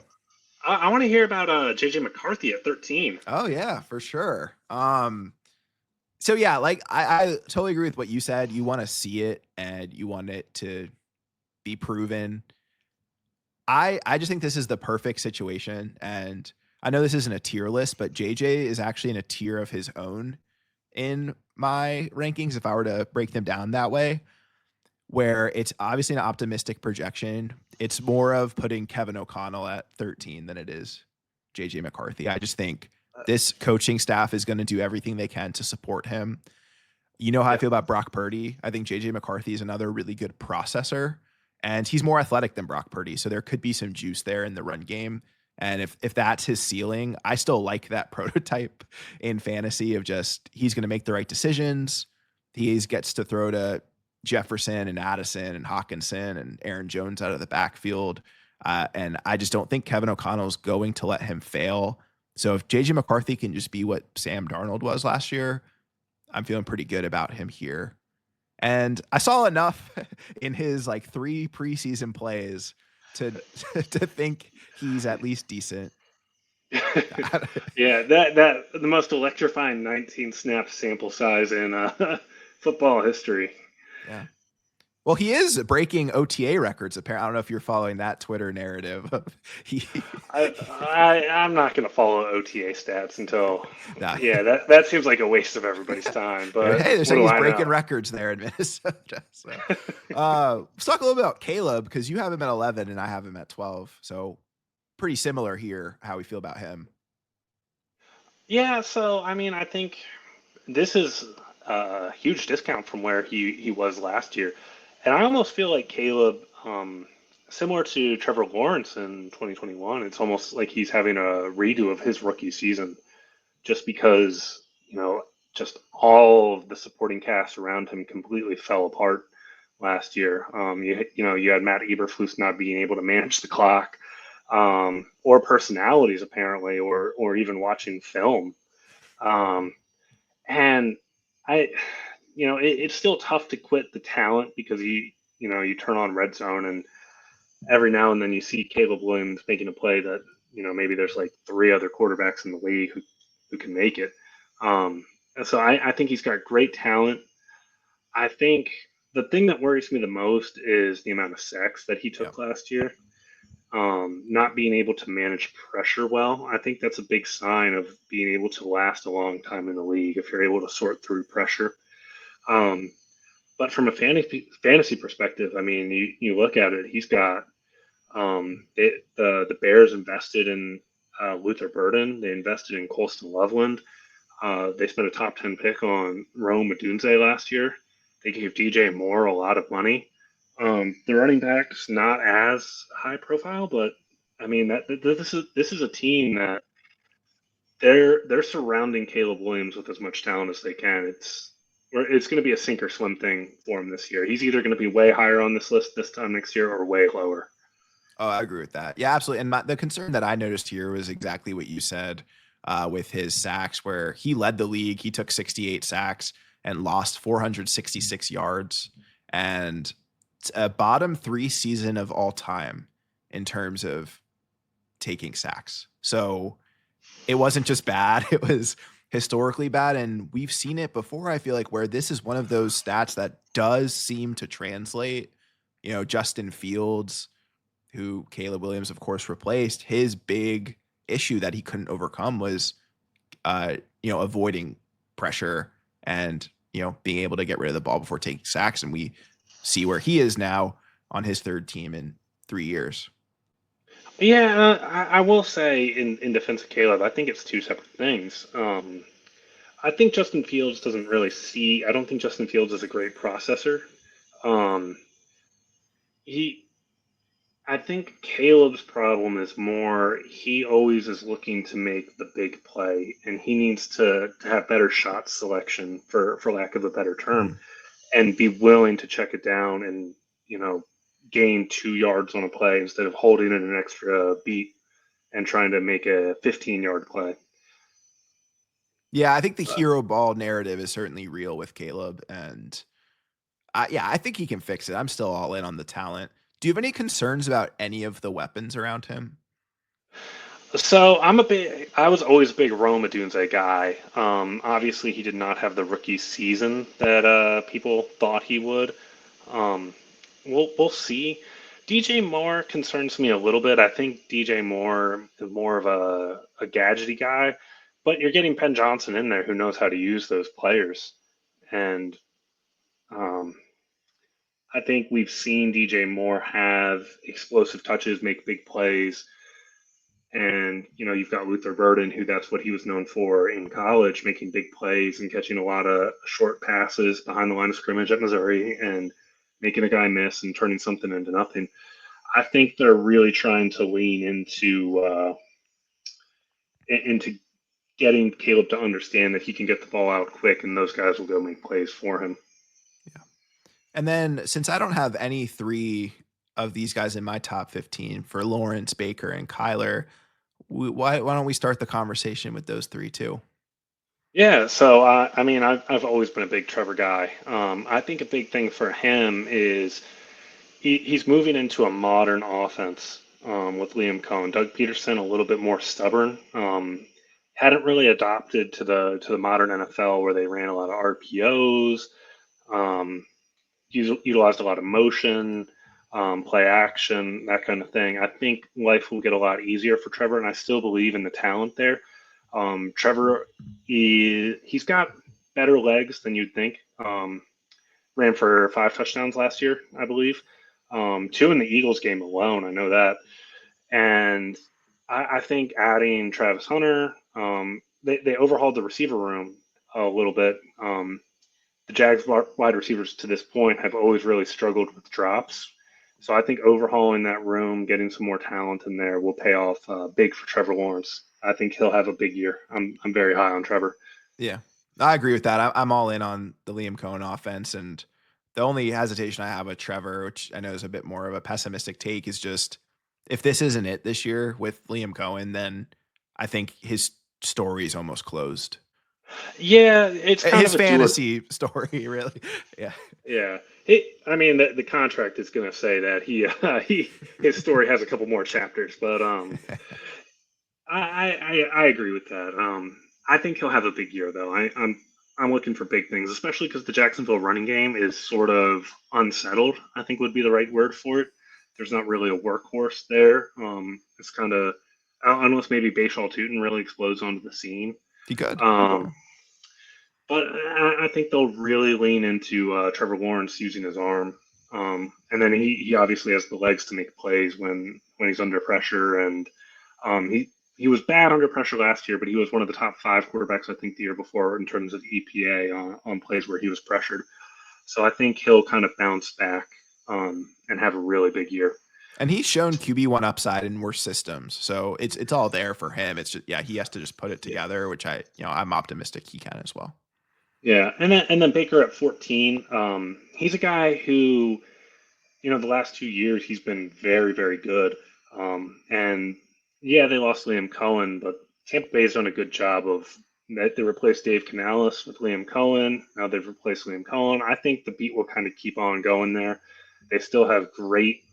I want to hear about JJ McCarthy at 13. Oh yeah, for sure. So yeah, like I totally agree with what you said. You want to see it and you want it to be proven. I just think this is the perfect situation. And I know this isn't a tier list, but JJ is actually in a tier of his own in my rankings if I were to break them down that way, where it's obviously an optimistic projection. It's more of putting Kevin O'Connell at 13 than it is JJ McCarthy. I just think this coaching staff is going to do everything they can to support him. You know how I Yeah. feel about Brock Purdy. I think JJ McCarthy is another really good processor, and he's more athletic than Brock Purdy. So there could be some juice there in the run game. And if that's his ceiling, I still like that prototype in fantasy of just he's going to make the right decisions. He gets to throw to Jefferson and Addison and Hawkinson and Aaron Jones out of the backfield. And I just don't think Kevin O'Connell is going to let him fail. So if JJ McCarthy can just be what Sam Darnold was last year, I'm feeling pretty good about him here. And I saw enough in his like 3 preseason plays to to think he's at least decent. Yeah, that the most electrifying 19 snap sample size in football history. Yeah. Well, he is breaking OTA records. Apparently, I don't know if you're following that Twitter narrative. he, I'm not going to follow OTA stats until, nah. yeah, that seems like a waste of everybody's time. But Hey, they're what saying do he's I breaking know? records there in Minnesota. So, let's talk a little bit about Caleb because you have him at 11 and I have him at 12. So pretty similar here. How we feel about him. Yeah, so I mean, I think this is a huge discount from where he was last year, and I almost feel like Caleb, similar to Trevor Lawrence in 2021, it's almost like he's having a redo of his rookie season, just because just all of the supporting cast around him completely fell apart last year. You had Matt Eberflus not being able to manage the clock, or personalities apparently, or even watching film. Um, and I, it's still tough to quit the talent because you turn on Red Zone and every now and then you see Caleb Williams making a play that maybe there's like three other quarterbacks in the league who can make it. And so I think he's got great talent. I think the thing that worries me the most is the amount of sacks that he Yeah. took last year. Not being able to manage pressure well. I think that's a big sign of being able to last a long time in the league if you're able to sort through pressure. Um, but from a fantasy perspective, I mean, you look at it, he's got the Bears invested in Luther Burden. They invested in Colston Loveland. They spent a top 10 pick on Rome Odunze last year. They gave DJ Moore a lot of money. The running back's not as high profile, but I mean this is a team that they're surrounding Caleb Williams with as much talent as they can. It's going to be a sink or swim thing for him this year. He's either going to be way higher on this list this time next year or way lower. Oh, I agree with that. Yeah, absolutely. And the concern that I noticed here was exactly what you said with his sacks, where he led the league. He took 68 sacks and lost 466 yards, and it's a bottom three season of all time in terms of taking sacks. So it wasn't just bad, it was historically bad. And we've seen it before, I feel like, where this is one of those stats that does seem to translate. Justin Fields, who Caleb Williams, of course, replaced, his big issue that he couldn't overcome was, avoiding pressure and, being able to get rid of the ball before taking sacks. And we see where he is now on his third team in 3 years. Yeah, I will say in defense of Caleb, I think it's two separate things. I think Justin Fields doesn't really see. I don't think Justin Fields is a great processor. Um, he, I think Caleb's problem is more he always is looking to make the big play, and he needs to have better shot selection, for lack of a better term, Mhm. and be willing to check it down and gain 2 yards on a play instead of holding it an extra beat and trying to make a 15-yard play. Yeah, I think the But, hero ball narrative is certainly real with Caleb. And yeah, I think he can fix it. I'm still all in on the talent. Do you have any concerns about any of the weapons around him? so I was always a big Rome Odunze guy. Obviously, he did not have the rookie season that people thought he would. Um, we'll see. DJ Moore concerns me a little bit. I think DJ Moore is more of a gadgety guy, but you're getting Penn Johnson in there who knows how to use those players. And um, I think we've seen DJ Moore have explosive touches, make big plays. And, you've got Luther Burden, who that's what he was known for in college, making big plays and catching a lot of short passes behind the line of scrimmage at Missouri and making a guy miss and turning something into nothing. I think they're really trying to lean into getting Caleb to understand that he can get the ball out quick and those guys will go make plays for him. Yeah. And then since I don't have any three of these guys in my top 15 for Lawrence, Baker, and Kyler, why don't we start the conversation with those three too? Yeah, so I mean, I've always been a big Trevor guy. I think a big thing for him is he's moving into a modern offense with Liam Cohen. Doug Peterson a little bit more stubborn. Hadn't really adopted to the modern NFL where they ran a lot of RPOs, um, utilized a lot of motion, play action, that kind of thing. I think life will get a lot easier for Trevor, and I still believe in the talent there. Trevor, he's got better legs than you'd think. Ran for 5 touchdowns last year, I believe. Two in the Eagles game alone, I know that. And I think adding Travis Hunter, they overhauled the receiver room a little bit. The Jags wide receivers to this point have always really struggled with drops. So I think overhauling that room, getting some more talent in there will pay off big for Trevor Lawrence. I think he'll have a big year. I'm very high on Trevor. Yeah. I agree with that. I'm all in on the Liam Cohen offense, and the only hesitation I have with Trevor, which I know is a bit more of a pessimistic take, is just if this isn't it this year with Liam Cohen, then I think his story is almost closed. Yeah, it's kind His of a do or fantasy story, really. Yeah. yeah. I mean, the contract is going to say that he his story has a couple more chapters, but I agree with that. I think he'll have a big year though. I'm looking for big things, especially because the Jacksonville running game is sort of unsettled. I think would be the right word for it. There's not really a workhorse there. It's kind of unless maybe Bashaw Tootin really explodes onto the scene. He could. Um, but I think they'll really lean into Trevor Lawrence using his arm, and then he obviously has the legs to make plays when he's under pressure, and he was bad under pressure last year, but he was one of the top five quarterbacks I think the year before in terms of EPA on plays where he was pressured. So I think he'll kind of bounce back and have a really big year. And he's shown QB1 upside in worse systems. So it's all there for him. It's just, yeah, he has to just put it Yeah. together, which I'm optimistic he can as well. Yeah, and then Baker at 14. He's a guy who the last 2 years he's been very, very good. And yeah, they lost Liam Cohen, but Tampa Bay's done a good job of that. They replaced Dave Canales with Liam Cohen. Now they've replaced Liam Cohen. I think the beat will kind of keep on going there. They still have a great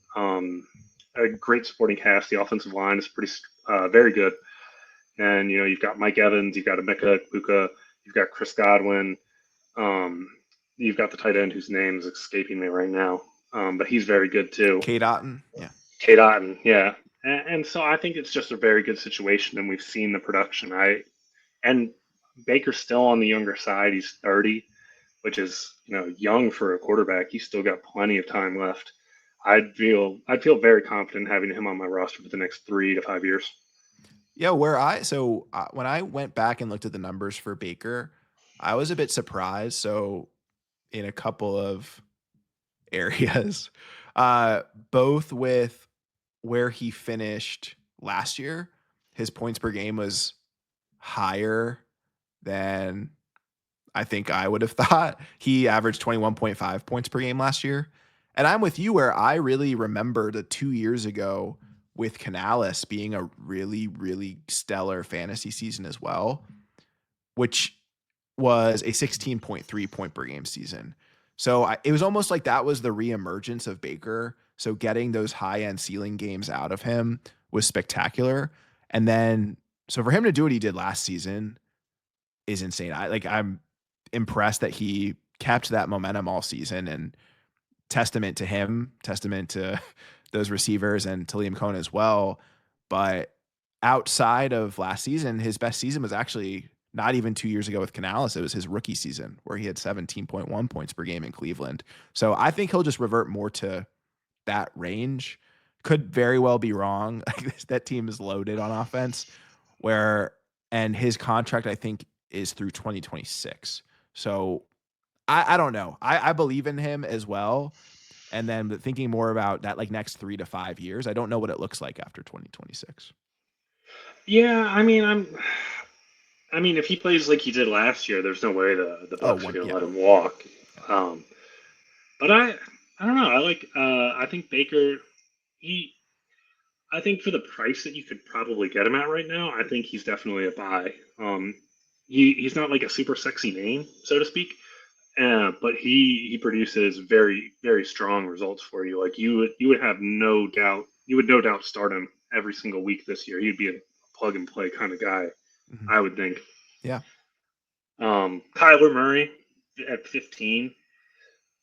supporting cast. The offensive line is very good. And you've got Mike Evans, you've got Emeka Puka, you've got Chris Godwin. Um, you've got the tight end whose name is escaping me right now, but he's very good too. Kate Otten, yeah. Kate Otten, yeah. And so I think it's just a very good situation, and we've seen the production. And Baker's still on the younger side. He's 30, which is young for a quarterback. He's still got plenty of time left. I'd feel very confident having him on my roster for the next 3 to 5 years. Yeah, when I went back and looked at the numbers for Baker, I was a bit surprised. So in a couple of areas, uh, both with where he finished last year, his points per game was higher than I think I would have thought. He averaged 21.5 points per game last year. And I'm with you where I really remember the 2 years ago with Canales being a really, really stellar fantasy season as well, which was a 16.3 point per game season. So it was almost like that was the reemergence of Baker. So getting those high end ceiling games out of him was spectacular. And then, so for him to do what he did last season is insane. I'm impressed that he kept that momentum all season, and testament to him, testament to those receivers and to Liam Cohen as well. But outside of last season, his best season was actually not even 2 years ago with Canales. It was his rookie season where he had 17.1 points per game in Cleveland. So I think he'll just revert more to that range. Could very well be wrong. That team is loaded on offense and his contract, I think, is through 2026. So I don't know. I believe in him as well. And then thinking more about that like next 3 to 5 years, I don't know what it looks like after 2026. Yeah, I mean, if he plays like he did last year, there's no way the Oh, Bucks are going to yeah. let him walk. Um, but I don't know. I think Baker. He I think for the price that you could probably get him at right now, I think he's definitely a buy. He's not like a super sexy name, so to speak, but he produces very very strong results for you. Like you would have no doubt you would no doubt start him every single week this year. He'd be a plug and play kind of guy, Mhm. I would think. Yeah. Kyler Murray at 15,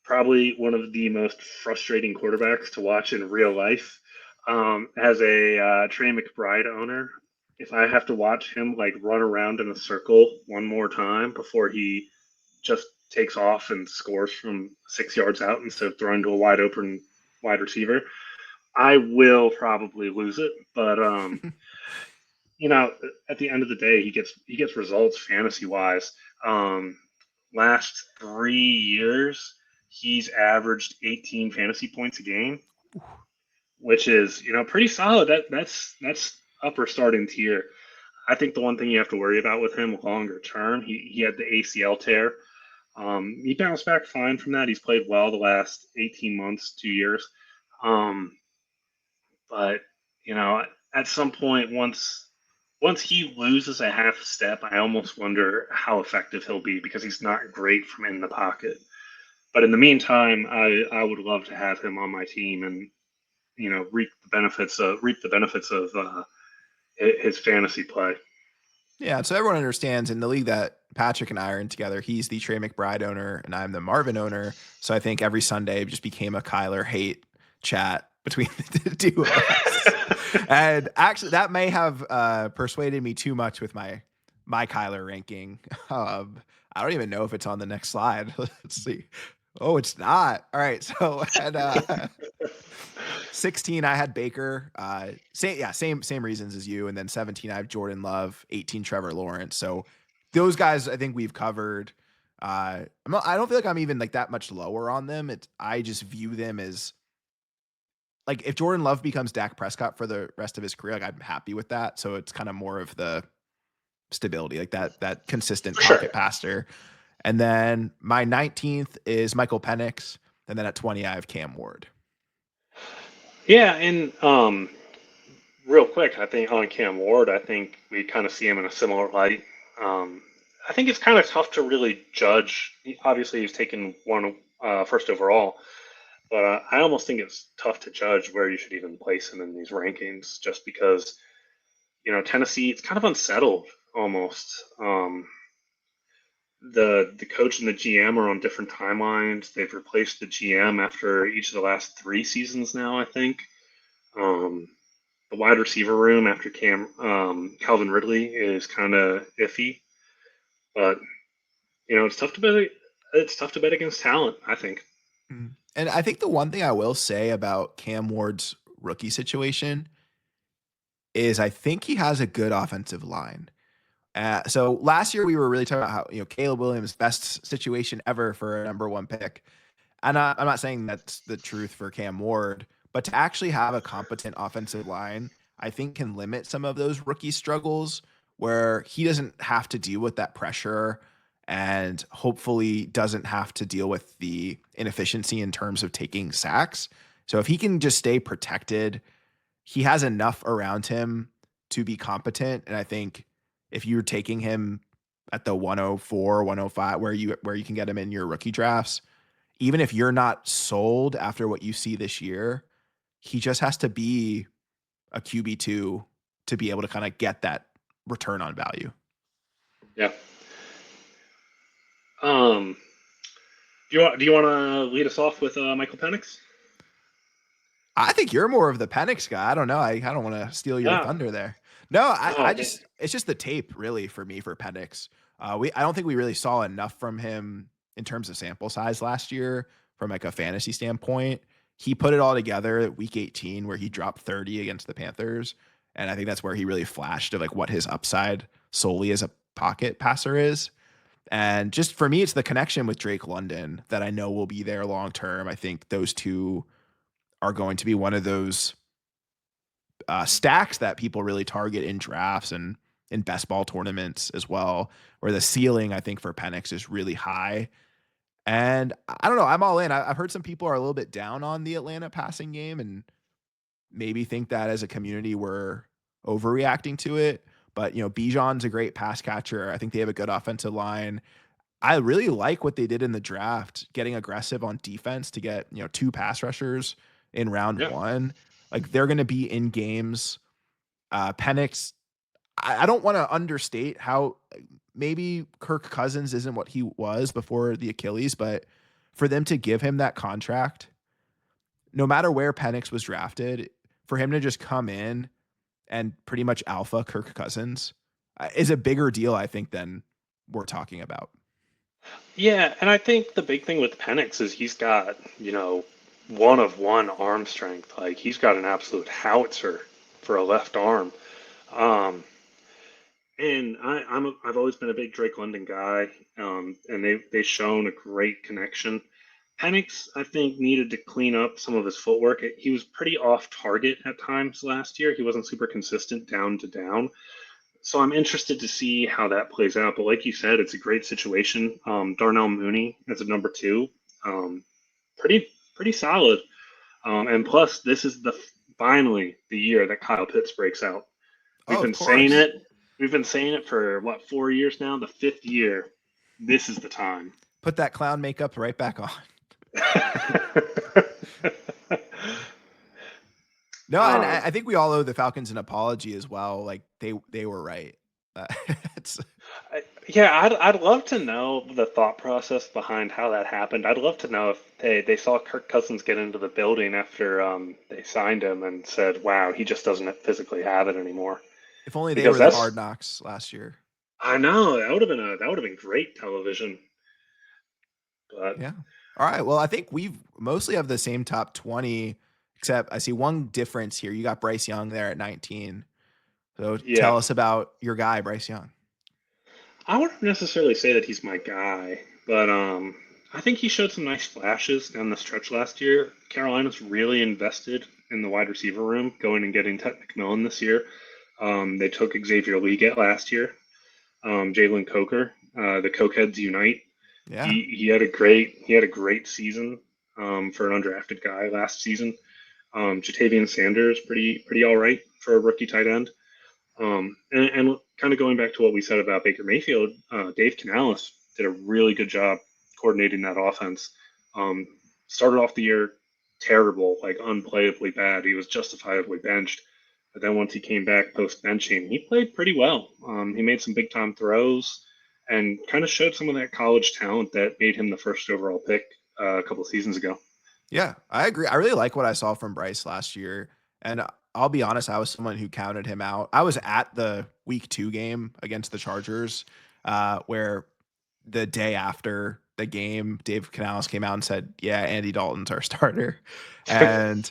probably one of the most frustrating quarterbacks to watch in real life. As a Trey McBride owner, if I have to watch him like run around in a circle one more time before he just takes off and scores from 6 yards out instead of throwing to a wide open wide receiver, I will probably lose it. But at the end of the day, he gets results fantasy wise. Um, Last 3 years, he's averaged 18 fantasy points a game, which is pretty solid. That's upper starting tier. I think the one thing you have to worry about with him longer term, he had the ACL tear. He bounced back fine from that. He's played well the last 18 months, 2 years. Um, but you know, at some point, once he loses a half step, I almost wonder how effective he'll be because he's not great from in the pocket. But in the meantime, I would love to have him on my team and reap the benefits of his fantasy play. Yeah, so everyone understands in the league that Patrick and I are in together, he's the Trey McBride owner and I'm the Marvin owner. So I think every Sunday just became a Kyler hate chat between the two of us. And actually, that may have persuaded me too much with my Kyler ranking. I don't even know if it's on the next slide. Let's see. Oh, it's not. All right. So at 16, I had Baker. Same reasons as you. And then 17, I have Jordan Love. 18, Trevor Lawrence. So those guys, I think we've covered. I don't feel like I'm even like that much lower on them. I just view them as like if Jordan Love becomes Dak Prescott for the rest of his career, like I'm happy with that. So it's kind of more of the stability, like that consistent For sure. pocket passer. And then my 19th is Michael Penix. And then at 20, I have Cam Ward. Yeah, and real quick, I think on Cam Ward, I think we kind of see him in a similar light. Um, I think it's kind of tough to really judge. Obviously, he's taken one first overall, but I almost think it's tough to judge where you should even place him in these rankings, just because Tennessee, it's kind of unsettled almost. The coach and the GM are on different timelines. They've replaced the GM after each of the last 3 seasons now, I think. Um, the wide receiver room after Calvin Ridley is kind of iffy, but it's tough to bet. It's tough to bet against talent, I think. Mhm. And I think the one thing I will say about Cam Ward's rookie situation is I think he has a good offensive line. So last year we were really talking about how Caleb Williams best situation ever for a number one pick. And I'm not saying that's the truth for Cam Ward, but to actually have a competent offensive line, I think can limit some of those rookie struggles where he doesn't have to deal with that pressure and hopefully doesn't have to deal with the inefficiency in terms of taking sacks. So if he can just stay protected, he has enough around him to be competent. And I think if you're taking him at the 104, 105, where you can get him in your rookie drafts, even if you're not sold after what you see this year, he just has to be a QB2 to be able to kind of get that return on value. Yeah. Um, do you want to lead us off with Michael Penix? I think you're more of the Penix guy. I don't know. I don't want to steal your Yeah. thunder there. No, Oh I man. just it's just the tape really for me for Penix. I don't think we really saw enough from him in terms of sample size last year from like a fantasy standpoint. He put it all together at week 18 where he dropped 30 against the Panthers. And I think that's where he really flashed of like what his upside solely as a pocket passer is. And just for me, it's the connection with Drake London that I know will be there long term. I think those two are going to be one of those stacks that people really target in drafts and in best ball tournaments as well, where the ceiling, I think, for Penix is really high. And I don't know, I'm all in. I've heard some people are a little bit down on the Atlanta passing game and maybe think that as a community we're overreacting to it. But, Bijan's a great pass catcher. I think they have a good offensive line. I really like what they did in the draft, getting aggressive on defense to get, two pass rushers in round Yeah. one. Like they're going to be in games. Penix, I don't want to understate how maybe Kirk Cousins isn't what he was before the Achilles, but for them to give him that contract, no matter where Penix was drafted, for him to just come in and pretty much alpha Kirk Cousins is a bigger deal, I think, than we're talking about. Yeah, and I think the big thing with Penix is he's got, one of one arm strength. Like he's got an absolute howitzer for a left arm. Um, and I've always been a big Drake London guy, and they've shown a great connection. Penix, I think, needed to clean up some of his footwork. He was pretty off target at times last year. He wasn't super consistent down to down. So I'm interested to see how that plays out. But like you said, it's a great situation. Darnell Mooney as a number two, um, pretty solid. And plus, this is finally the year that Kyle Pitts breaks out. We've Oh, of been saying course. it. We've been saying it for what, 4 years now? The fifth year. This is the time. Put that clown makeup right back on. No, and I um, I think we all owe the Falcons an apology as well. Like they were right. Uh, it's yeah, I'd love to know the thought process behind how that happened. I'd love to know if they saw Kirk Cousins get into the building after they signed him and said, "Wow, he just doesn't physically have it anymore." if only they Because were the that's Hard Knocks last year. I know that would have been great television. But Yeah. All right. Well, I think we've mostly have the same top 20, except I see one difference here. You got Bryce Young there at 19. So yeah, tell us about your guy, Bryce Young. I wouldn't necessarily say that he's my guy, but I think he showed some nice flashes down the stretch last year. Carolina's really invested in the wide receiver room, going and getting Ted McMillan this year. They took Xavier Leggett last year. Jalen Coker, the Cokeheads unite. Yeah. He had a great season for an undrafted guy last season. Jatavian Sanders, pretty all right for a rookie tight end. And kind of going back to what we said about Baker Mayfield, Dave Canales did a really good job coordinating that offense. Um, Started off the year terrible, like unplayably bad. He was justifiably benched. But then once he came back post benching, he played pretty well. He made some big time throws and kind of showed some of that college talent that made him the first overall pick a couple seasons ago. Yeah, I agree. I really like what I saw from Bryce last year. And I'll be honest, I was someone who counted him out. I was at the week 2 game against the Chargers, where the day after the game, Dave Canales came out and said, "Yeah, Andy Dalton's our starter." And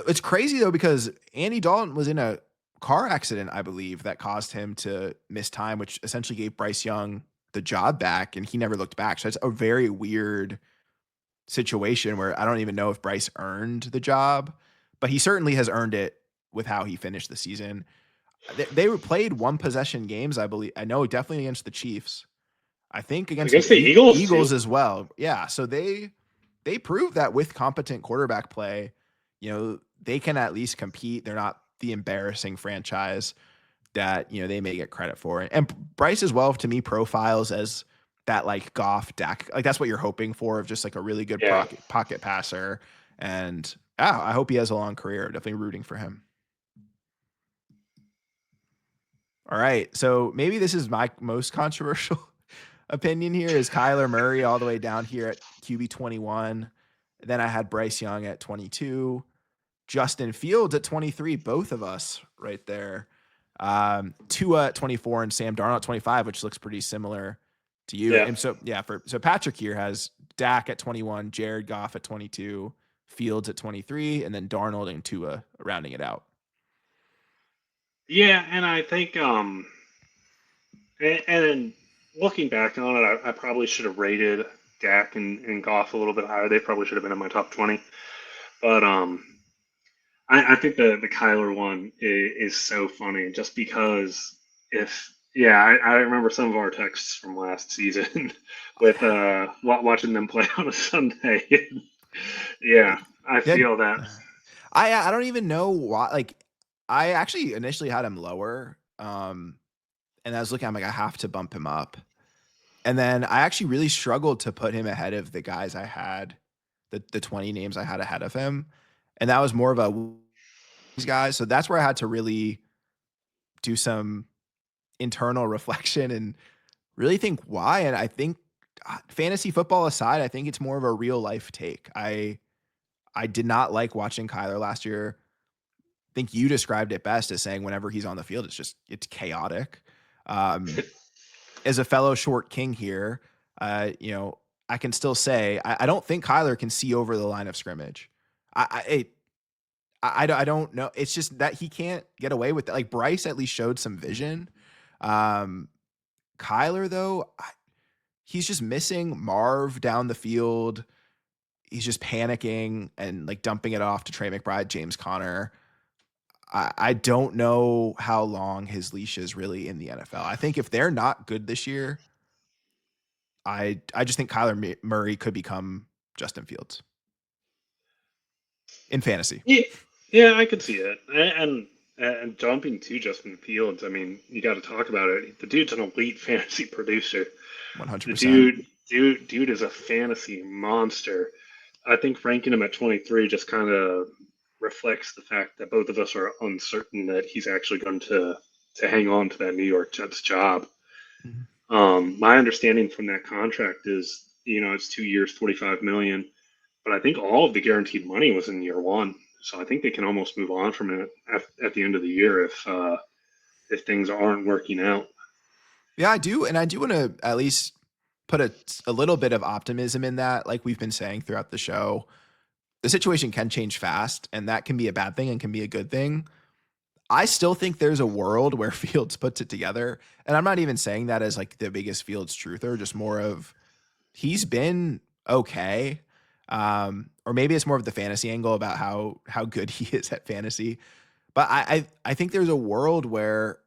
it's crazy though because Andy Dalton was in a car accident, I believe, that caused him to miss time, which essentially gave Bryce Young the job back, and he never looked back. So it's a very weird situation where I don't even know if Bryce earned the job, but he certainly has earned it with how he finished the season. They were played one possession games, I believe. I know definitely against the Chiefs. I think against the Against the Eagles too. Eagles as well. Yeah, so they prove that with competent quarterback play, they can at least compete. They're not the embarrassing franchise that, they may get credit for. And Bryce as well, to me, profiles as that like Goff, Dak, like that's what you're hoping for, of just like a really good Yeah. pocket passer. And yeah, I hope he has a long career. Definitely rooting for him. All right. So maybe this is my most controversial opinion here is Kyler Murray all the way down here at QB 21. Then I had Bryce Young at 22, Justin Fields at 23, both of us right there. Tua at 24 and Sam Darnold at 25, which looks pretty similar to you. Yeah. And so, yeah, so Patrick here has Dak at 21, Jared Goff at 22, Fields at 23, and then Darnold and Tua rounding it out. Yeah, and I think and looking back on it, I probably should have rated Dak and Goff a little bit higher. They probably should have been in my top 20. But I think the Kyler one is so funny just because if yeah, I remember some of our texts from last season with watching them play on a Sunday. Yeah, I Yeah. feel that. I don't even know why. Like, I actually initially had him lower. And I was looking, I'm like, I have to bump him up. And then I actually really struggled to put him ahead of the guys I had, the 20 names I had ahead of him. And that was more of a these guys. So that's where I had to really do some internal reflection and really think why. And I think fantasy football aside, I think it's more of a real life take. I did not like watching Kyler last year. I think you described it best as saying whenever he's on the field, it's chaotic. Um, as a fellow short king here, I can still say I don't think Kyler can see over the line of scrimmage. I don't know. It's just that he can't get away with it. Like Bryce at least showed some vision. Um, Kyler though, he's just missing Marv down the field. He's just panicking and like dumping it off to Trey McBride, James Conner. I don't know how long his leash is really in the NFL. I think if they're not good this year, I just think Kyler Murray could become Justin Fields in fantasy. Yeah, yeah, I could see it. And jumping to Justin Fields, I mean, you got to talk about it. The dude's an elite fantasy producer. The 100%. dude is a fantasy monster. I think ranking him at 23 just kind of reflects the fact that both of us are uncertain that he's actually going to hang on to that New York Jets job. Mhm. My understanding from that contract is, it's 2 years, 45 million, but I think all of the guaranteed money was in year one. So I think they can almost move on from it at the end of the year if things aren't working out. Yeah, I do. And I do want to at least put a little bit of optimism in that, like we've been saying throughout the show. The situation can change fast, and that can be a bad thing and can be a good thing. I still think there's a world where Fields puts it together. And I'm not even saying that as like the biggest Fields truther, just more of he's been okay. Or maybe it's more of the fantasy angle about how good he is at fantasy. But I think there's a world where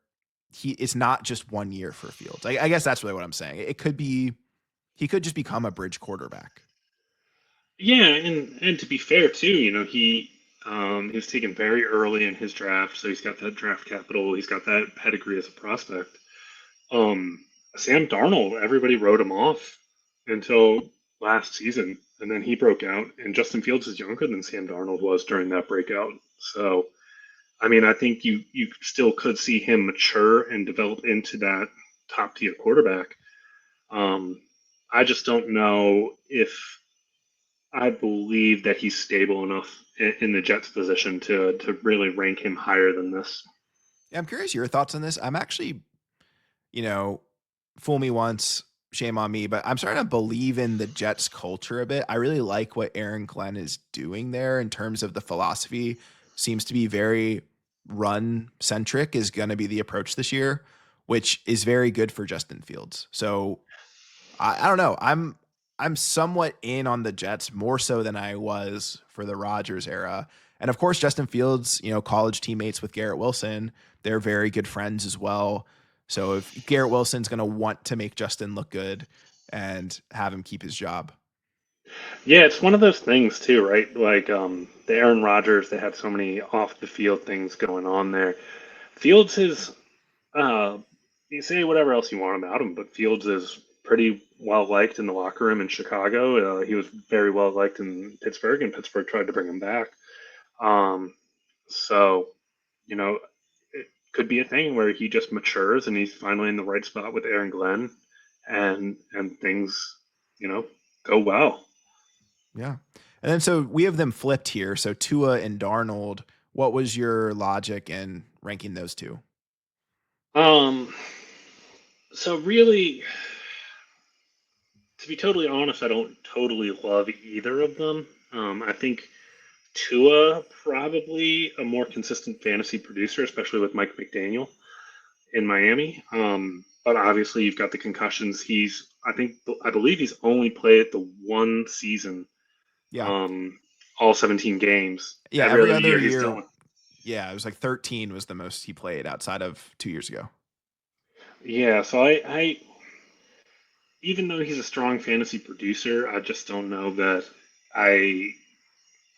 it's not just 1 year for Fields. I guess that's really what I'm saying. It could be he could just become a bridge quarterback. Yeah, and to be fair too, he was taken very early in his draft, so he's got that draft capital. He's got that pedigree as a prospect. Um, Sam Darnold, everybody wrote him off until last season, and then he broke out. And Justin Fields is younger than Sam Darnold was during that breakout. So, I mean, I think you still could see him mature and develop into that top tier quarterback. Um, I just don't know if I believe that he's stable enough in the Jets position to really rank him higher than this. Yeah, I'm curious your thoughts on this. I'm actually, you know, fool me once, shame on me, but I'm starting to believe in the Jets culture a bit. I really like what Aaron Glenn is doing there in terms of the philosophy. Seems to be very run centric is going to be the approach this year, which is very good for Justin Fields. So I don't know. I'm somewhat in on the Jets more so than I was for the Rodgers era. And of course, Justin Fields, college teammates with Garrett Wilson, they're very good friends as well. So if Garrett Wilson's going to want to make Justin look good and have him keep his job. Yeah, it's one of those things too, right? Like the Aaron Rodgers, they had so many off the field things going on there. Fields is uh, you say whatever else you want about him, but Fields is pretty well liked in the locker room in Chicago. He was very well liked in Pittsburgh, and Pittsburgh tried to bring him back. Um, so, you know, it could be a thing where he just matures and he's finally in the right spot with Aaron Glenn, and things, you know, go well. Yeah. And then so we have them flipped here. So Tua and Darnold, what was your logic in ranking those two? Um, so really, to be totally honest, I don't totally love either of them. I think Tua probably a more consistent fantasy producer, especially with Mike McDaniel in Miami. But obviously, you've got the concussions. I believe he's only played the one season, Yeah. um, all 17 games. Yeah. Every Every other other year, he's year. done. Yeah. It was like 13 was the most he played outside of 2 years ago. Yeah, so I even though he's a strong fantasy producer, I just don't know that I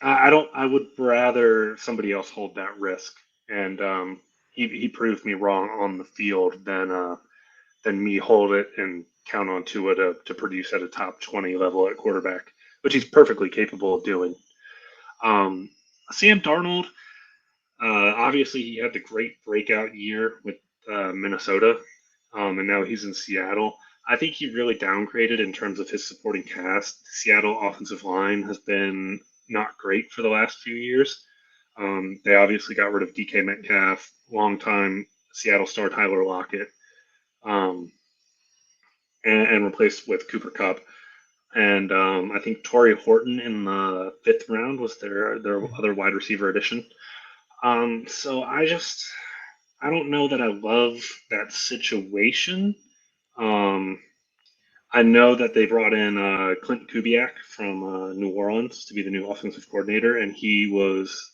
I don't. I would rather somebody else hold that risk, and he proved me wrong on the field than me hold it and count on Tua to produce at a top 20 level at quarterback, which he's perfectly capable of doing. Um, Sam Darnold, obviously he had the great breakout year with Minnesota, and now he's in Seattle. I think he really downgraded in terms of his supporting cast. The Seattle offensive line has been not great for the last few years. They obviously got rid of DK Metcalf, longtime Seattle star Tyler Lockett, um, and replaced with Cooper Cup. And I think Torrey Horton in the fifth round was their Mhm. other wide receiver addition. So I don't know that I love that situation. Um, I know that they brought in Clint Kubiak from New Orleans to be the new offensive coordinator, and he was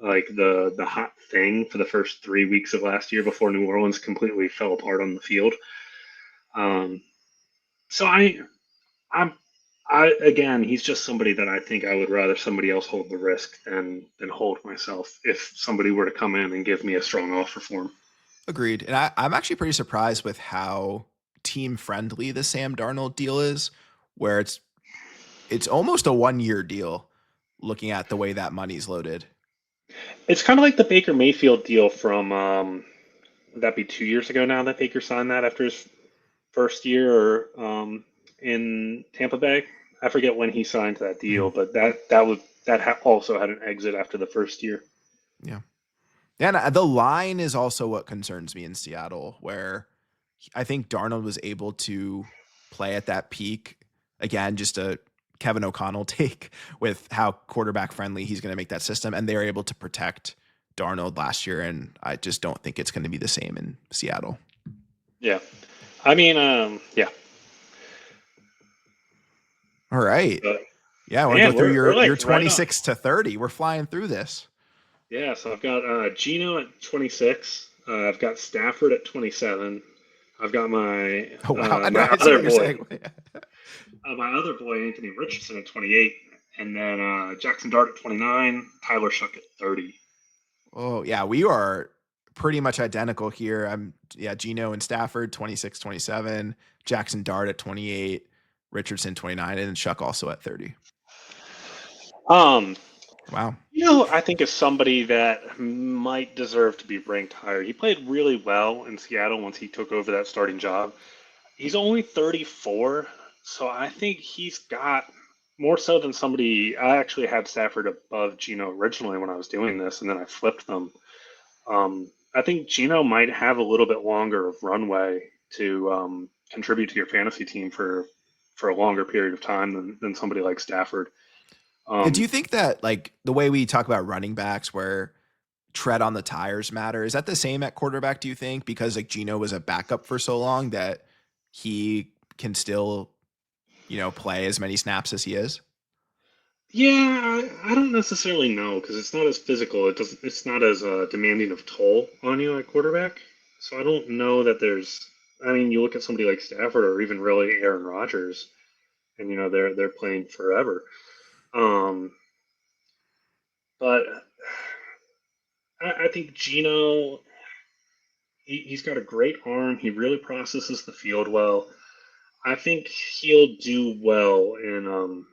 like the hot thing for the first 3 weeks of last year before New Orleans completely fell apart on the field. Um, so I'm I again, he's just somebody that I think I would rather somebody else hold the risk than hold myself if somebody were to come in and give me a strong offer for him. Agreed. And I'm actually pretty surprised with how team friendly the Sam Darnold deal is, where it's almost a 1 year deal looking at the way that money's loaded. It's kind of like the Baker Mayfield deal from would that be 2 years ago now that Baker signed that after his first year in Tampa Bay. I forget when he signed that deal, Mhm. but that also had an exit after the first year. Yeah. Yeah, and the line is also what concerns me in Seattle, where I think Darnold was able to play at that peak. Again, just a Kevin O'Connell take with how quarterback friendly he's going to make that system. And they were able to protect Darnold last year. And I just don't think it's going to be the same in Seattle. Yeah, I mean, yeah. All right. But Yeah, I want to go man, through we're your like right on. 26 to 30. We're flying through this. Yeah, so I've got Gino at 26. I've got Stafford at 27. I've got Oh, wow. I know. my I see other what you're boy, saying. Anthony Richardson at 28, and then Jackson Dart at 29, Tyler Shuck at 30. Oh, yeah. We are pretty much identical here. Yeah, Gino and Stafford, 26, 27, Jackson Dart at 28, Richardson, 29, and Chuck also at 30. Um, Wow. I think is somebody that might deserve to be ranked higher. He played really well in Seattle once he took over that starting job. He's only 34, so I think he's got more so than somebody. I actually had Stafford above Gino originally when I was doing this, and then I flipped them. I think Gino might have a little bit longer of runway to contribute to your fantasy team for a longer period of time than somebody like Stafford. Yeah, do Um, you think that like the way we talk about running backs where tread on the tires matter, is that the same at quarterback, do you think? Because like Gino was a backup for so long that he can still, play as many snaps as he is? yeah, I don't necessarily know because it's not as physical. It's not as demanding of toll on you at quarterback. So I don't know that there's. I mean, you look at somebody like Stafford or even really Aaron Rodgers, and they're playing forever. Um, but I think Gino, he's got a great arm. He really processes the field well. I think he'll do well in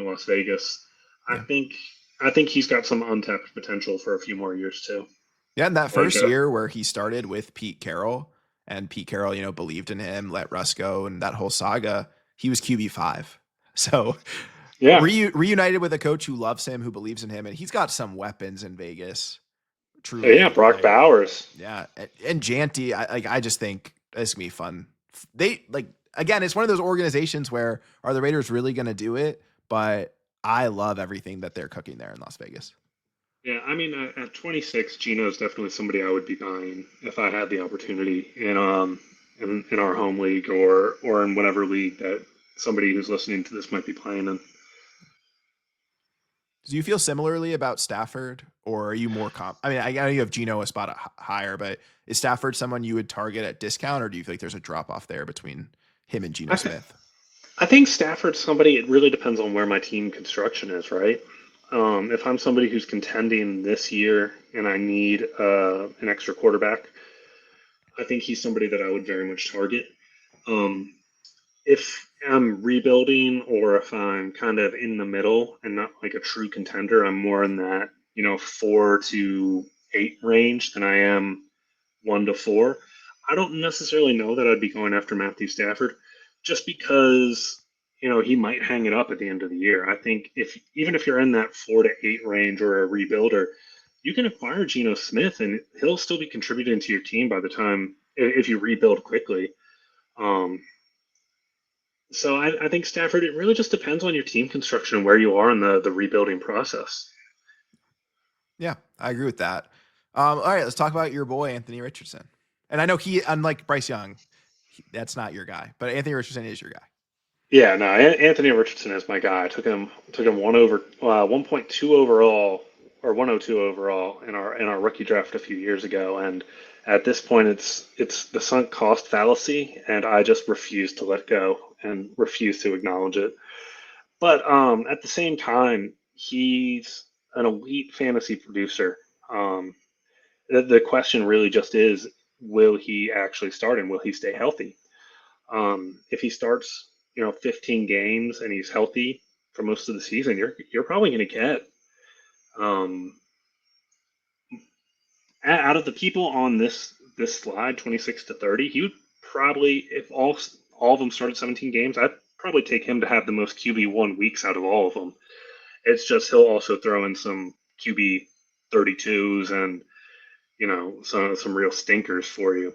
Las Vegas. I Yeah. think I think he's got some untapped potential for a few more years too. Yeah, in that Like first year where he started with Pete Carroll and Pete Carroll, believed in him, let Russ go, and that whole saga, he was QB5. So yeah, reunited with a coach who loves him, who believes in him, and he's got some weapons in Vegas. yeah, Truly, Brock like, Bowers. yeah, and Janty, I just think it's gonna be fun. They like again, it's one of those organizations where are the Raiders really gonna do it? But I love everything that they're cooking there in Las Vegas. Yeah, I mean at 26, Gino is definitely somebody I would be buying if I had the opportunity in our home league or in whatever league that somebody who's listening to this might be playing in. Do you feel similarly about Stafford, or are you more I mean, I know you have Geno a spot higher, but is Stafford someone you would target at discount, or do you feel like there's a drop off there between him and Geno I th- Smith? I think Stafford's somebody. It really depends on where my team construction is, right? If I'm somebody who's contending this year and I need an extra quarterback, I think he's somebody that I would very much target. Um, if I'm rebuilding or if I'm kind of in the middle and not like a true contender, I'm more in that 4 to 8 range than I am 1 to 4. I don't necessarily know that I'd be going after Matthew Stafford just because he might hang it up at the end of the year. I think if even if you're in that 4 to 8 range or a rebuilder, you can acquire Geno Smith and he'll still be contributing to your team by the time if you rebuild quickly. Um, so I think Stafford. It really just depends on your team construction and where you are in the rebuilding process. Yeah, I agree with that. All right, let's talk about your boy Anthony Richardson. And I know he, unlike Bryce Young, that's not your guy, but Anthony Richardson is your guy. Yeah, no, Anthony Richardson is my guy. I took him 1.2 overall or 102 overall in our rookie draft a few years ago, and at this point, it's the sunk cost fallacy, and I just refuse to let go and refuse to acknowledge it. But at the same time, he's an elite fantasy producer. Um, the question really just is, will he actually start and will he stay healthy? If he starts, 15 games and he's healthy for most of the season, you're probably going to get um, out of the people on this slide, 26 to 30, he would probably, if all of them started 17 games, I'd probably take him to have the most QB1 weeks out of all of them. It's just he'll also throw in some QB 32s and some real stinkers for you.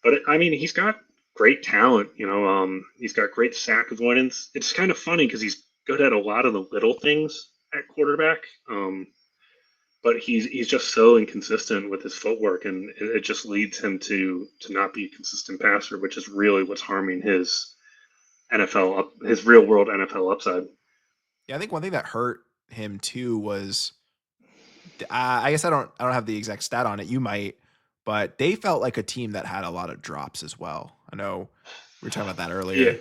But I mean, he's got great talent. He's got great sack avoidance. It's kind of funny because he's good at a lot of the little things at quarterback. But he's just so inconsistent with his footwork, and it just leads him to not be a consistent passer, which is really what's harming his his real world NFL upside. Yeah, I think one thing that hurt him too was I guess I don't have the exact stat on it. You might, but they felt like a team that had a lot of drops as well. I know we were talking about that Yeah, earlier.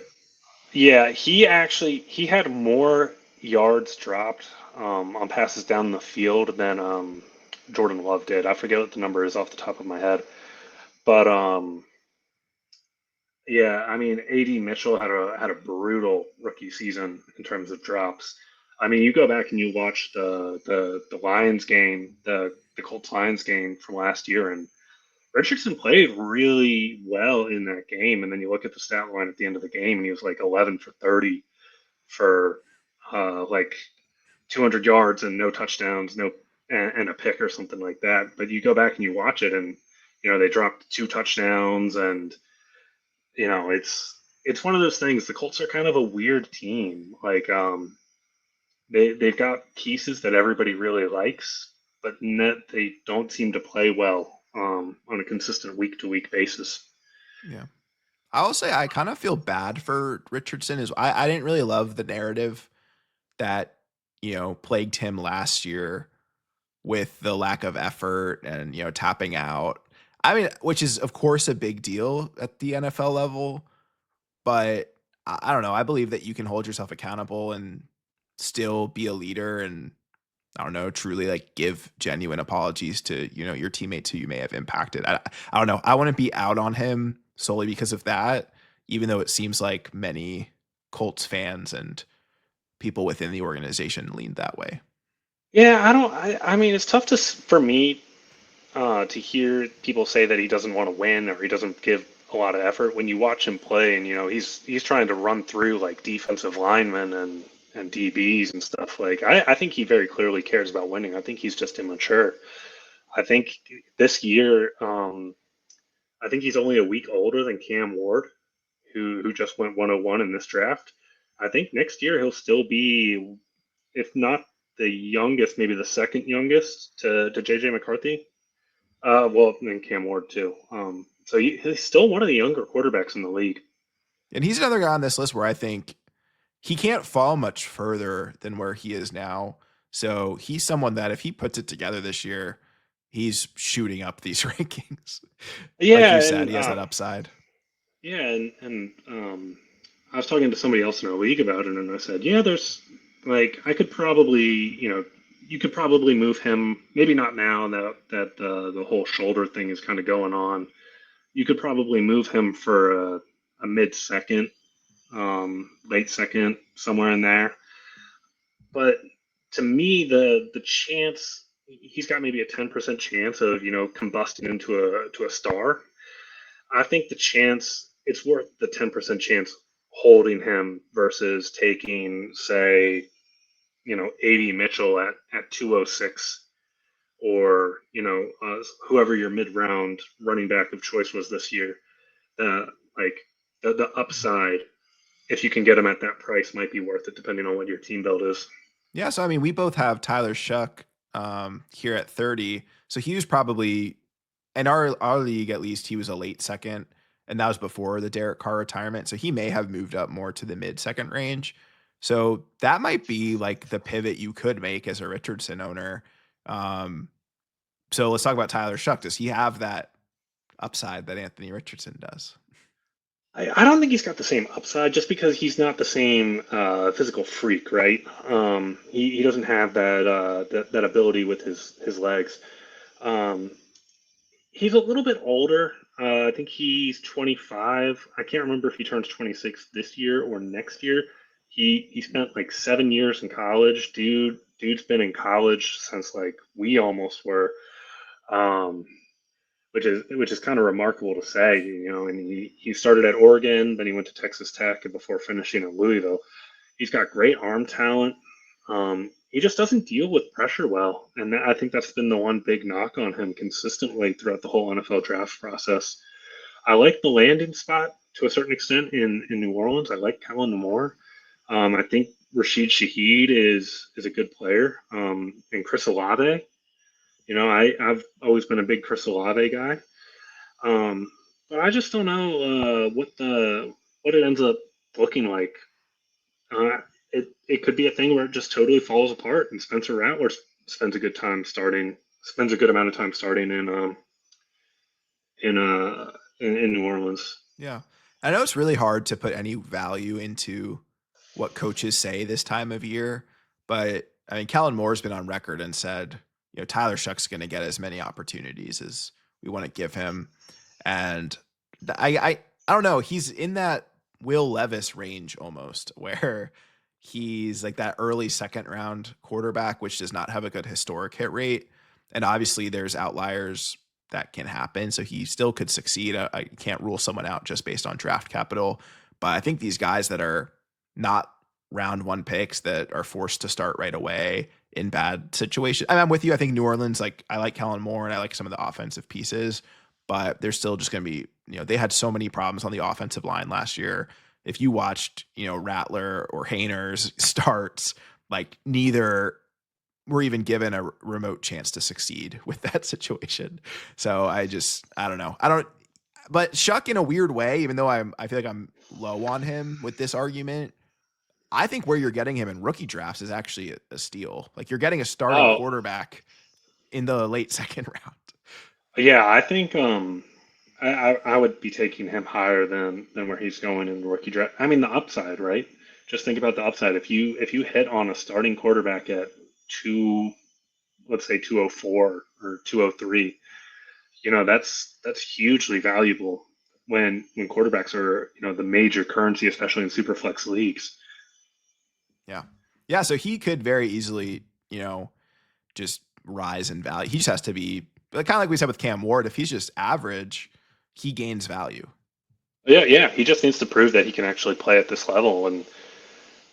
yeah. He had more yards dropped on passes down the field than Jordan Love did. I forget what the number is off the top of my head, but yeah, I mean, AD Mitchell had a brutal rookie season in terms of drops. I mean, you go back and you watch the Lions game, the Colts Lions game from last year, and Richardson played really well in that game. And then you look at the stat line at the end of the game, and he was like 11 for 30 for like 200 yards and no touchdowns, no and a pick or something like that. But you go back and you watch it, and they dropped two touchdowns, and it's one of those things. The Colts are kind of a weird team. Like they've got pieces that everybody really likes, but net they don't seem to play well on a consistent week to week basis. Yeah. I will say I kind of feel bad for Richardson as I didn't really love the narrative that, plagued him last year with the lack of effort and, tapping out. I mean, which is of course a big deal at the NFL level, but I don't know. I believe that you can hold yourself accountable and still be a leader and I don't know, truly like give genuine apologies to, your teammates who you may have impacted. I don't know. I want to be out on him solely because of that, even though it seems like many Colts fans and people within the organization leaned that way. Yeah, I don't. I mean, it's tough for me to hear people say that he doesn't want to win or he doesn't give a lot of effort when you watch him play, and he's trying to run through like defensive linemen and DBs and stuff. Like I think he very clearly cares about winning. I think he's just immature. I think this year, I think he's only a week older than Cam Ward, who just went 101 in this draft. I think next year he'll still be, if not the youngest, maybe the second youngest to JJ McCarthy. Well, and Cam Ward too. So he's still one of the younger quarterbacks in the league. And he's another guy on this list where I think he can't fall much further than where he is now. So he's someone that if he puts it together this year, he's shooting up these rankings. Like Yeah, you said, and he has that upside. yeah, and I was talking to somebody else in our league about it, and I said, yeah, there's like I could probably, you could probably move him. Maybe not now that the whole shoulder thing is kind of going on. You could probably move him for a mid second, late second, somewhere in there. But to me, the chance he's got maybe a 10% chance of combusting into a star. I think the chance it's worth the 10% chance holding him versus taking, say, AD Mitchell at 206 or whoever your mid round running back of choice was this year. Like the upside, if you can get him at that price, might be worth it depending on what your team build is. Yeah, so I mean, we both have Tyler Shuck here at 30. So he was probably in our league at least, he was a late second, and that was before the Derek Carr retirement. So he may have moved up more to the mid second range. So that might be like the pivot you could make as a Richardson owner. Um, so let's talk about Tyler Shuck. Does he have that upside that Anthony Richardson does? I don't think he's got the same upside just because he's not the same physical freak, right? He doesn't have that ability with his legs. Um, he's a little bit older. I think he's 25. I can't remember if he turns 26 this year or next year. He spent like 7 years in college. Dude's been in college since like we almost were. Um, which is kind of remarkable to say, And he started at Oregon, then he went to Texas Tech, and before finishing at Louisville. He's got great arm talent. He just doesn't deal with pressure well, and I think that's been the one big knock on him consistently throughout the whole NFL draft process. I like the landing spot to a certain extent in New Orleans. I like Kellen Moore. I think Rashid Shaheed is a good player, and Chris Olave. I've always been a big Chris Olave guy. But I just don't know what it ends up looking like. Uh, it could be a thing where it just totally falls apart, and Spencer Rattler spends a good amount of time starting in New Orleans. Yeah. I know it's really hard to put any value into what coaches say this time of year, but I mean, Kellen Moore's been on record and said, Tyler Shuck's going to get as many opportunities as we want to give him. And I don't know. He's in that Will Levis range almost, where he's like that early second round quarterback, which does not have a good historic hit rate. And obviously, there's outliers that can happen. So he still could succeed. I can't rule someone out just based on draft capital. But I think these guys that are not round one picks that are forced to start right away in bad situations. I'm with you. I think New Orleans, I like Kellen Moore and I like some of the offensive pieces, but they're still just going to be, they had so many problems on the offensive line last year. If you watched, Rattler or Hainers starts, neither were even given a remote chance to succeed with that situation. So I don't know. But Shuck in a weird way, even though I feel like I'm low on him with this argument, I think where you're getting him in rookie drafts is actually a steal. Like you're getting a starting Oh, quarterback in the late second round. yeah, I think I would be taking him higher than where he's going in the rookie draft. I mean the upside, right? Just think about the upside. If you hit on a starting quarterback at two, let's say 204 or 203, that's hugely valuable when quarterbacks are the major currency, especially in super flex leagues. Yeah. Yeah. So he could very easily, just rise in value. He just has to be kind of like we said with Cam Ward. If he's just average, he gains value. Yeah, he just needs to prove that he can actually play at this level. And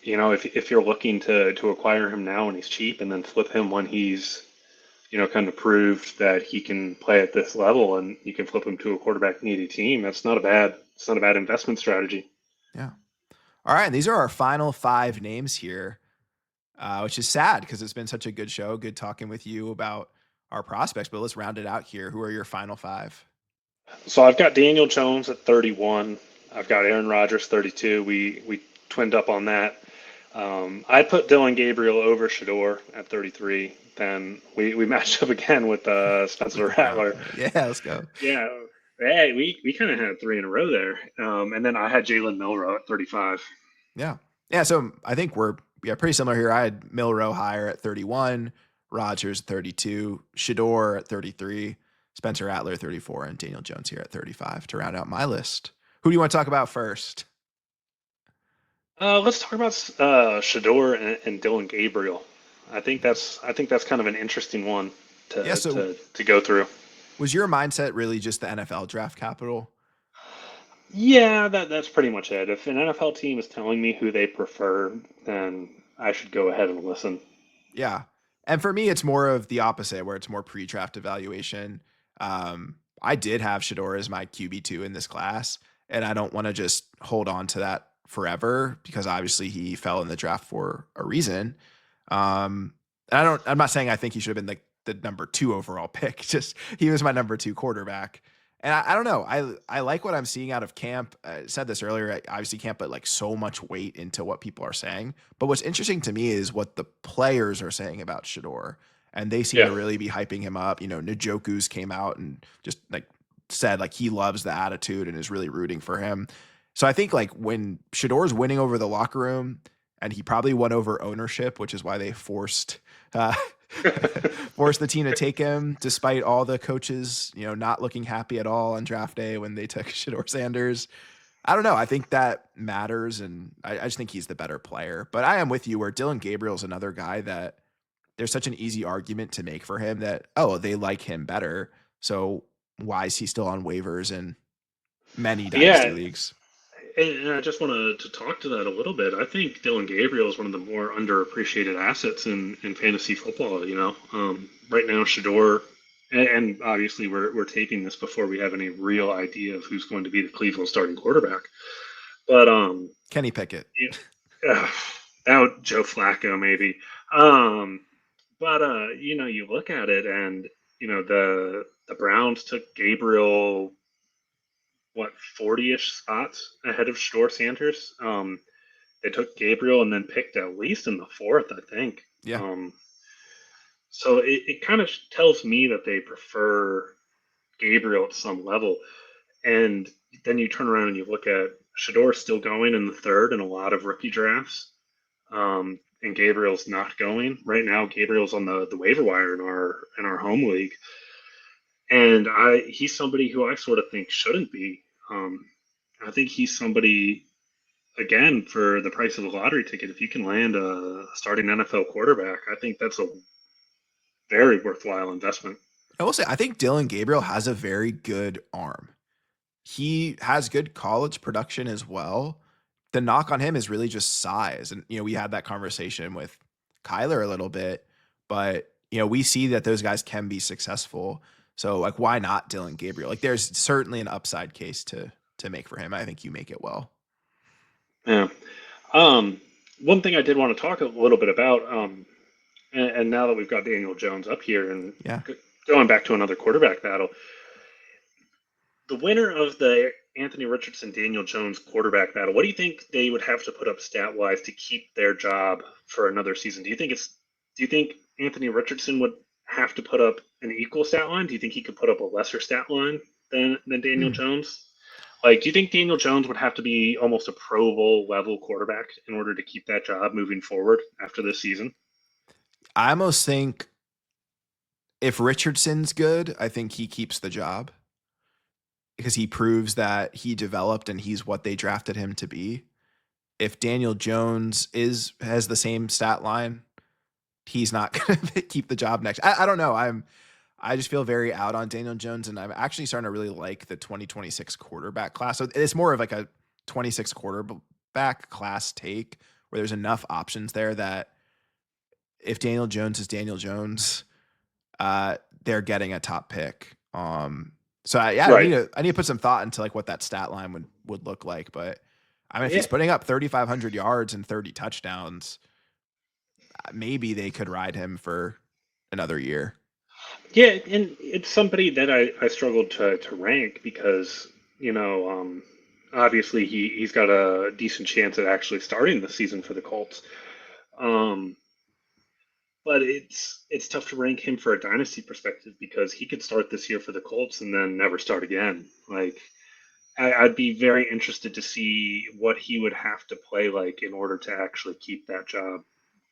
if you're looking to acquire him now and he's cheap, and then flip him when he's kind of proved that he can play at this level, and you can flip him to a quarterback needy team, it's not a bad investment strategy. Yeah. All right. And these are our final five names here, which is sad because it's been such a good show. Good talking with you about our prospects, but let's round it out here. Who are your final five? So I've got Daniel Jones at 31. I've got Aaron Rodgers 32. We twinned up on that. I put Dylan Gabriel over Shador at 33. Then we matched up again with With Spencer the Brown. Rattler. Yeah, let's go. Yeah, hey, we kind of had three in a row there. And then I had Jalen Milrow at 35. Yeah. Yeah. So I think we're pretty similar here. I had Milrow higher at 31, Rodgers 32, Shador at 33, Spencer Rattler 34, and Daniel Jones here at 35 to round out my list. Who do you want to talk about first? Let's talk about Shador and Dylan Gabriel. I think that's kind of an interesting one Yeah. to So to to go through. was your mindset really just the NFL draft capital? Yeah, that's pretty much it. If an NFL team is telling me who they prefer, then I should go ahead and listen. Yeah. And for me, it's more of the opposite, where it's more pre-draft evaluation. I did have Shador as my QB2 in this class, and I don't want to just hold on to that forever because obviously he fell in the draft for a reason. And I'm not saying I think he should have been the number two overall pick. Just he was my number two quarterback. And I don't know. I like what I'm seeing out of camp. I said this earlier. I obviously can't put so much weight into what people are saying. But what's interesting to me is what the players are saying about Shador. and they seem Yeah. to really be hyping him up. Njoku's came out and just like said like he loves the attitude and is really rooting for him. So I think like when Shador's winning over the locker room, and he probably won over ownership, which is why they forced uh, forced the team to take him, despite all the coaches, not looking happy at all on draft day when they took Shador Sanders. I don't know. I think that matters, and I just think he's the better player. But I am with you where Dylan Gabriel's another guy that there's such an easy argument to make for him that, oh, they like him better. So why is he still on waivers in many dynasty Yeah, leagues? and I just wanted to talk to that a little bit. I think Dylan Gabriel is one of the more underappreciated assets in fantasy football. Right now, Shador, and obviously we're taping this before we have any real idea of who's going to be the Cleveland starting quarterback. But Kenny Pickett. yeah, out Joe Flacco maybe. Um, but you look at it, and the Browns took Gabriel what 40-ish spots ahead of Shador Sanders. They took Gabriel and then picked at least in the fourth, I think. Yeah. So it kind of tells me that they prefer Gabriel at some level. And then you turn around and you look at Shador still going in the third in a lot of rookie drafts. And Gabriel's not going right now. Gabriel's on the waiver wire in our home league, and he's somebody who I sort of think shouldn't be. I think he's somebody again for the price of a lottery ticket. If you can land a starting NFL quarterback, I think that's a very worthwhile investment. I will say, I think Dylan Gabriel has a very good arm. He has good college production as well. The knock on him is really just size. And, we had that conversation with Kyler a little bit, but, we see that those guys can be successful. So, like, why not Dylan Gabriel? Like, there's certainly an upside case to make for him. I think you make it well. Yeah. One thing I did want to talk a little bit about, and now that we've got Daniel Jones up here and Yeah. going back to another quarterback battle, the winner of the Anthony Richardson Daniel Jones quarterback battle, what do you think they would have to put up stat wise to keep their job for another season? Do you think Anthony Richardson would have to put up an equal stat line? Do you think he could put up a lesser stat line than Daniel Hmm. Jones? Like, do you think Daniel Jones would have to be almost a Pro Bowl level quarterback in order to keep that job moving forward after this season? I almost think if Richardson's good, I think he keeps the job because he proves that he developed and he's what they drafted him to be. If Daniel Jones has the same stat line, he's not going to keep the job next. I don't know. I just feel very out on Daniel Jones, and I'm actually starting to really like the 2026 quarterback class. So it's more of like a 26 quarterback class take where there's enough options there that if Daniel Jones is Daniel Jones, they're getting a top pick. So I Right. need to put some thought into like what that stat line would look like. But I mean, if Yeah. he's putting up 3,500 yards and 30 touchdowns, maybe they could ride him for another year. Yeah, and it's somebody that I struggled to rank because, obviously he's got a decent chance at actually starting the season for the Colts. Um, but it's tough to rank him for a dynasty perspective because he could start this year for the Colts and then never start again. Like I'd be very interested to see what he would have to play like in order to actually keep that job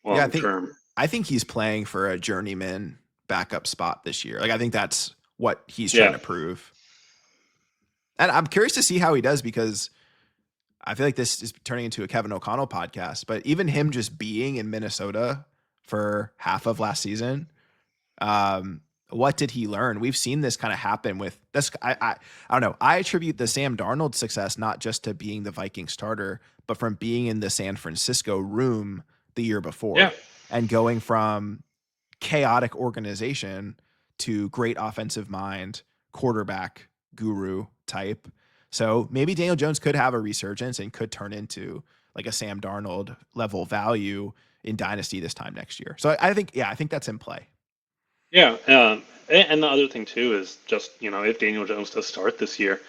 Yeah, long term. I think he's playing for a journeyman backup spot this year. Like I think that's what he's trying Yeah. to prove. And I'm curious to see how he does because I feel like this is turning into a Kevin O'Connell podcast, but even him just being in Minnesota for half of last season, um, what did he learn? We've seen this kind of happen with this. I don't know. I attribute the Sam Darnold success not just to being the Viking starter, but from being in the San Francisco room the year Yeah. before and going from chaotic organization to great offensive mind, quarterback guru type. So maybe Daniel Jones could have a resurgence and could turn into like a Sam Darnold level value in Dynasty this time next year. So I think, I think that's in play. Yeah, and the other thing too is just if Daniel Jones does start this year,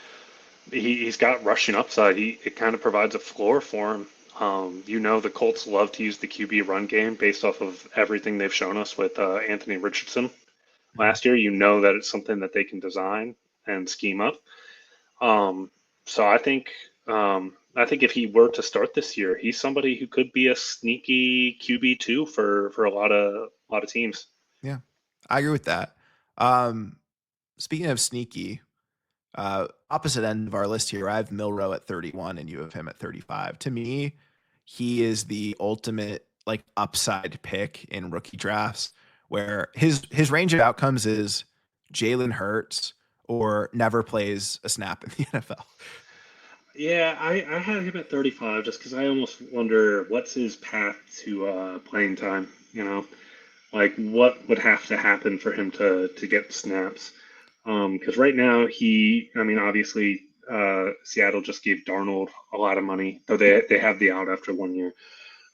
he's got rushing upside. It kind of provides a floor for him. You know the Colts love to use the QB run game based off of everything they've shown us with Anthony Richardson Mhm. last year. You know that it's something that they can design and scheme up. Um, so I think if he were to start this year, he's somebody who could be a sneaky QB2 for a lot of teams. Yeah, I agree with that. Um, Speaking of sneaky, opposite end of our list here, I have Milrow at 31 and you have him at 35. To me, he is the ultimate like upside pick in rookie drafts where his range of outcomes is Jalen Hurts or never plays a snap in the NFL. Yeah, I have him at 35 just because I almost wonder what's his path to playing time. You know, like what would have to happen for him to get snaps? Because right now I mean, obviously, Seattle just gave Darnold a lot of money, though they have the out after 1 year.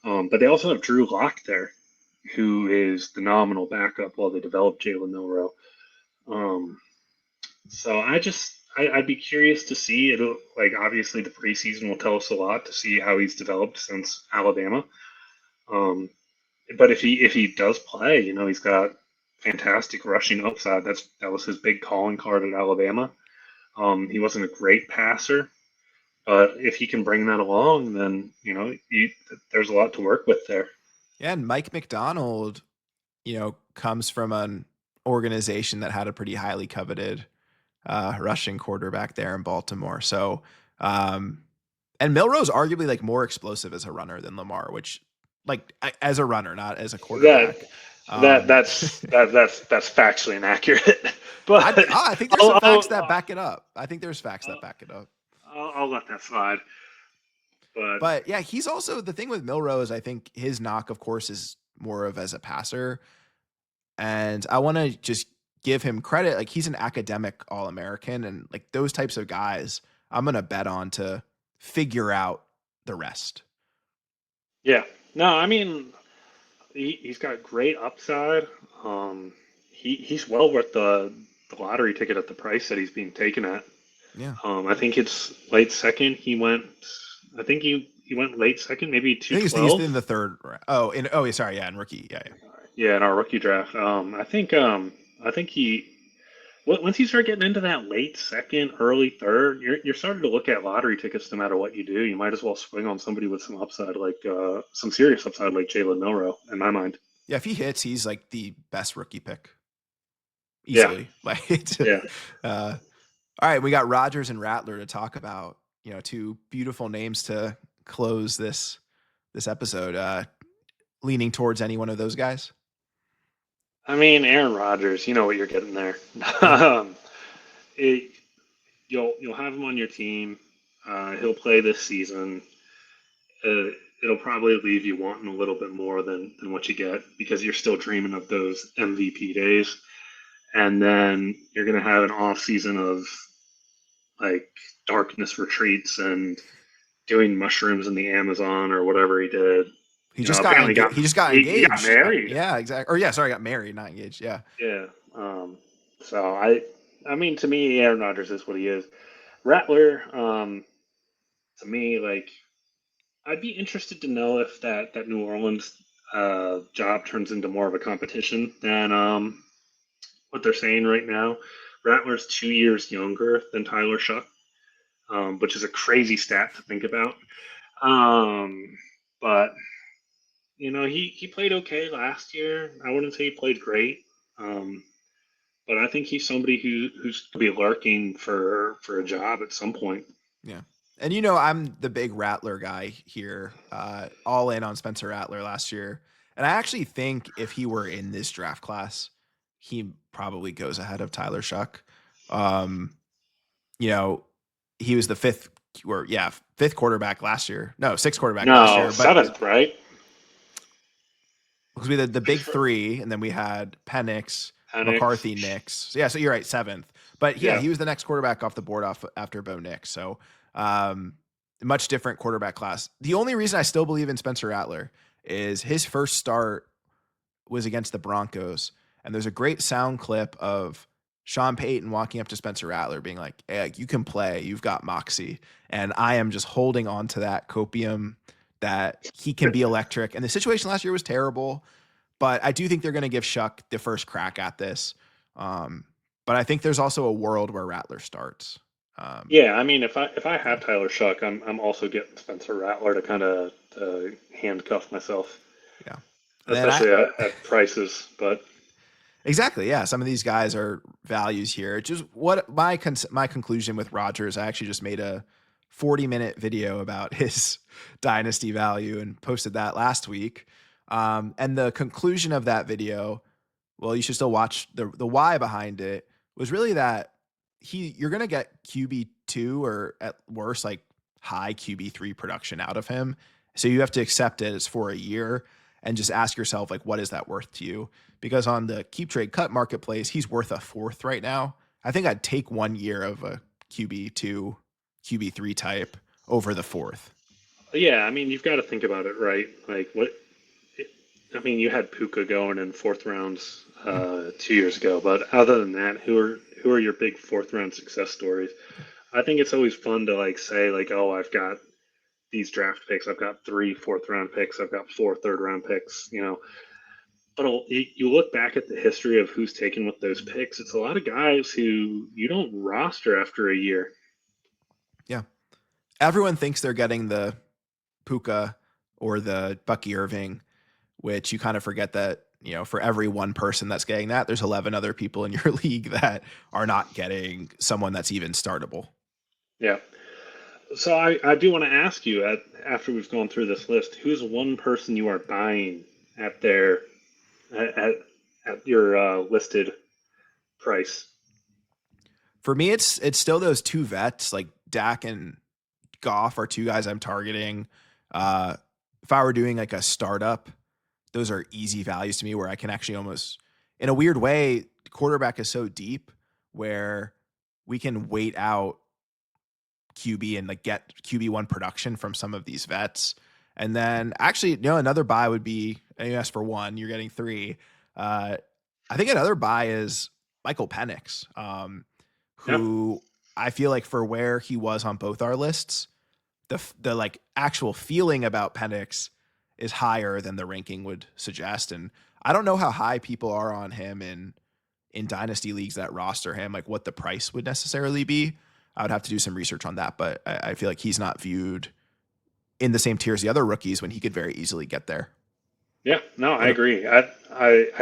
But they also have Drew Lock there, who is the nominal backup while they develop Jalen Milrow. Um, so I'd be curious to see. It'll like obviously the preseason will tell us a lot to see how he's developed since Alabama. Um, but if he does play, you know, he's got fantastic rushing upside. That was his big calling card at Alabama. He wasn't a great passer, but if he can bring that along, then you know there's a lot to work with there. Yeah, and Mike McDonald, comes from an organization that had a pretty highly coveted rushing quarterback there in Baltimore. So, and Milrow's arguably like more explosive as a runner than Lamar, which like as a runner, not as a That quarterback. that Um, that's factually inaccurate, but I think there's I'll, some facts that I'll, back it up. I think there's facts that I'll, back it up. I'll let that slide. But But yeah, he's also the thing with Milrow is I think his knock, of course, is more of as a passer. And I want to just give him credit. Like he's an academic All American, and like those types of guys, I'm gonna bet on to figure out the rest. yeah, no, I mean he's got great upside. Um, he's well worth the lottery ticket at the price that he's being taken at. Yeah, I think it's late second. I think he went late second, maybe I two think he's twelve. in the third. Oh, yeah, sorry, yeah, in rookie, yeah, yeah. Yeah, in our rookie draft. I think once you start getting into that late second, early third, you're starting to look at lottery tickets no matter what you do. You might as well swing on somebody with some upside, like some serious upside, like Jalen Milrow, in my mind. Yeah, if he hits, he's like the best rookie pick Yeah, easily. Like, it's, yeah. all right, we got Rogers and Rattler to talk about. Two beautiful names to close this episode. Leaning towards any one of those guys. I mean, Aaron Rodgers, you know what you're getting there. Yeah, um, it, you'll have him on your team. He'll play this season. Uh, it'll probably leave you wanting a little bit more than what you get because you're still dreaming of those MVP days. And then you're going to have an off season of like darkness retreats and doing mushrooms in the Amazon or whatever he did. he You know, just got apparently engaged. He just got he got engaged. married. Yeah, exactly. Or yeah, sorry, got married, not engaged. Yeah. Yeah. So I mean, to me, Aaron Rodgers is what he is. Rattler, to me, like I'd be interested to know if that New Orleans job turns into more of a competition than what they're saying right now. Rattler's 2 years younger than Tyler Shuck, which is a crazy stat to think about. Um, but you know, he played okay last year. I wouldn't say he played great, um, but I think he's somebody who's to be lurking for a job at some point. Yeah. And I'm the big Rattler guy here, all in on Spencer Rattler last year. And I actually think if he were in this draft class, he probably goes ahead of Tyler Shuck. Um, you know, he was the fifth quarterback last year. No, sixth quarterback last No, year. But seventh, right? because we had the big Sixth, three, and then we had Penix, Penix. McCarthy, Nix. So, yeah, so you're right, seventh. But yeah, Yeah, he was the next quarterback off the board off after Bo Nix. So um, much different quarterback class. The only reason I still believe in Spencer Rattler is his first start was against the Broncos, and there's a great sound clip of Sean Payton walking up to Spencer Rattler, being like, "Hey, you can play. You've got moxie." And I am just holding on to that copium that he can be electric. And the situation last year was terrible, but I do think they're going to give Shuck the first crack at this. Um, but I think there's also a world where Rattler starts. Um, Yeah, I mean, if I yeah, have Tyler Shuck, I'm also getting Spencer Rattler to kind of handcuff myself, yeah. And then especially at prices. But exactly, yeah. Some of these guys are values here. Just what my conclusion with Rogers. I actually just made a 40-minute video about his dynasty value and posted that last week. And the conclusion of that video, well, you should still watch the why behind it, was really that you're gonna get QB2 or at worst like high QB3 production out of him. So you have to accept it as for a year and just ask yourself, like, what is that worth to you? Because on the keep trade cut marketplace, he's worth a fourth right now. I think I'd take 1 year of a QB2, QB3 type over the fourth. yeah, I mean, you've got to think about it, right? Like I mean, you had Puka going in fourth rounds Yeah. 2 years ago, but other than that, who are your big fourth round success stories? I think it's always fun to like say like, oh, I've got these draft picks, I've got three fourth round picks, I've got four third round picks, you know. But you look back at the history of who's taken with those picks, it's a lot of guys who you don't roster after a year. Yeah. Everyone thinks they're getting the Puka or the Bucky Irving, which you kind of forget that, for every one person that's getting that, there's 11 other people in your league that are not getting someone that's even startable. Yeah. So I do want to ask you after we've gone through this list, who's one person you are buying at their at at your listed price? For me, it's still those two vets, like Dak and Goff are two guys I'm targeting. Uh, if I were doing like a startup, those are easy values to me where I can actually almost, in a weird way, quarterback is so deep where we can wait out QB and like get QB1 production from some of these vets. And then actually, another buy would be, and you asked for one, you're getting three. Uh, I think another buy is Michael Penix, Yeah, who I feel like for where he was on both our lists, the like actual feeling about Penix is higher than the ranking would suggest. And I don't know how high people are on him in dynasty leagues that roster him, like what the price would necessarily be. I would have to do some research on that, but I feel like he's not viewed in the same tier as the other rookies when he could very easily get there. yeah, no, I What? agree. I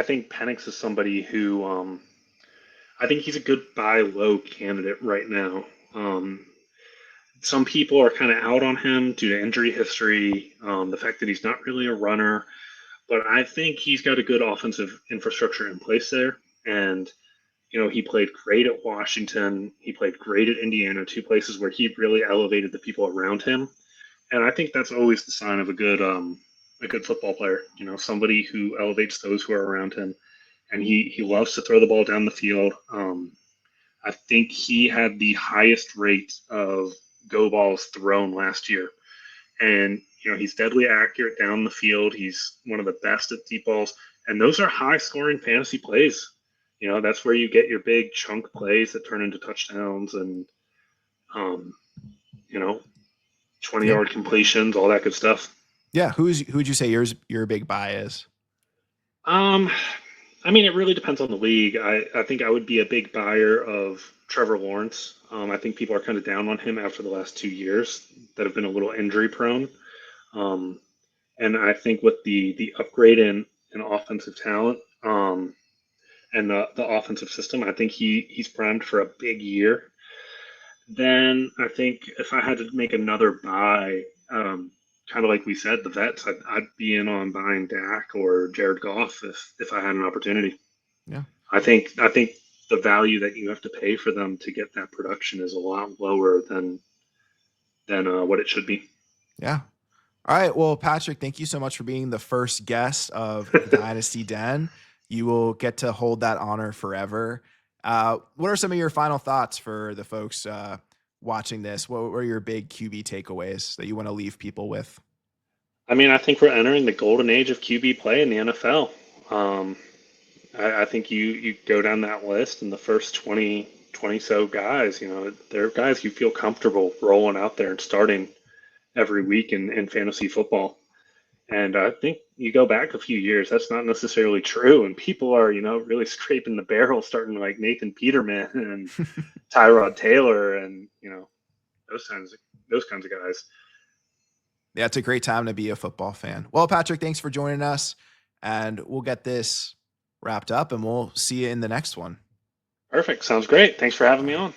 think Penix is somebody who I think he's a good buy low candidate right now. Um, some people are kind of out on him due to injury history, the fact that he's not really a runner, but I think he's got a good offensive infrastructure in place there. And he played great at Washington. He played great at Indiana, two places where he really elevated the people around him. And I think that's always the sign of a good football player. Somebody who elevates those who are around him. And he loves to throw the ball down the field. I think he had the highest rate of go balls thrown last year. And he's deadly accurate down the field. He's one of the best at deep balls, and those are high scoring fantasy plays. That's where you get your big chunk plays that turn into touchdowns and um, you know 20 Yeah. yard completions, all that good stuff. Yeah. Who'd you say your big buy is? Um, I mean, it really depends on the league. I think I would be a big buyer of Trevor Lawrence. I think people are kind of down on him after the last 2 years that have been a little injury prone. Um, and I think with the upgrade in offensive talent and the offensive system, I think he's primed for a big year. Then I think if I had to make another buy, kind of like we said, the vets, I'd be in on buying Dak or Jared Goff if I had an opportunity. Yeah. I think the value that you have to pay for them to get that production is a lot lower than what it should be. Yeah. All right. Well, Patrick, thank you so much for being the first guest of the Dynasty Den. You will get to hold that honor forever. What are some of your final thoughts for the folks watching this? What were your big QB takeaways that you want to leave people with? I mean, I think we're entering the golden age of QB play in the NFL. Um, I think you go down that list and the first 20 so guys, they're guys you feel comfortable rolling out there and starting every week in fantasy football. And I think you go back a few years, that's not necessarily true. And people are, really scraping the barrel, starting like Nathan Peterman and Tyrod Taylor and, those kinds of guys. Yeah, it's a great time to be a football fan. Well, Patrick, thanks for joining us, and we'll get this wrapped up and we'll see you in the next one. Perfect. Sounds great. Thanks for having me on.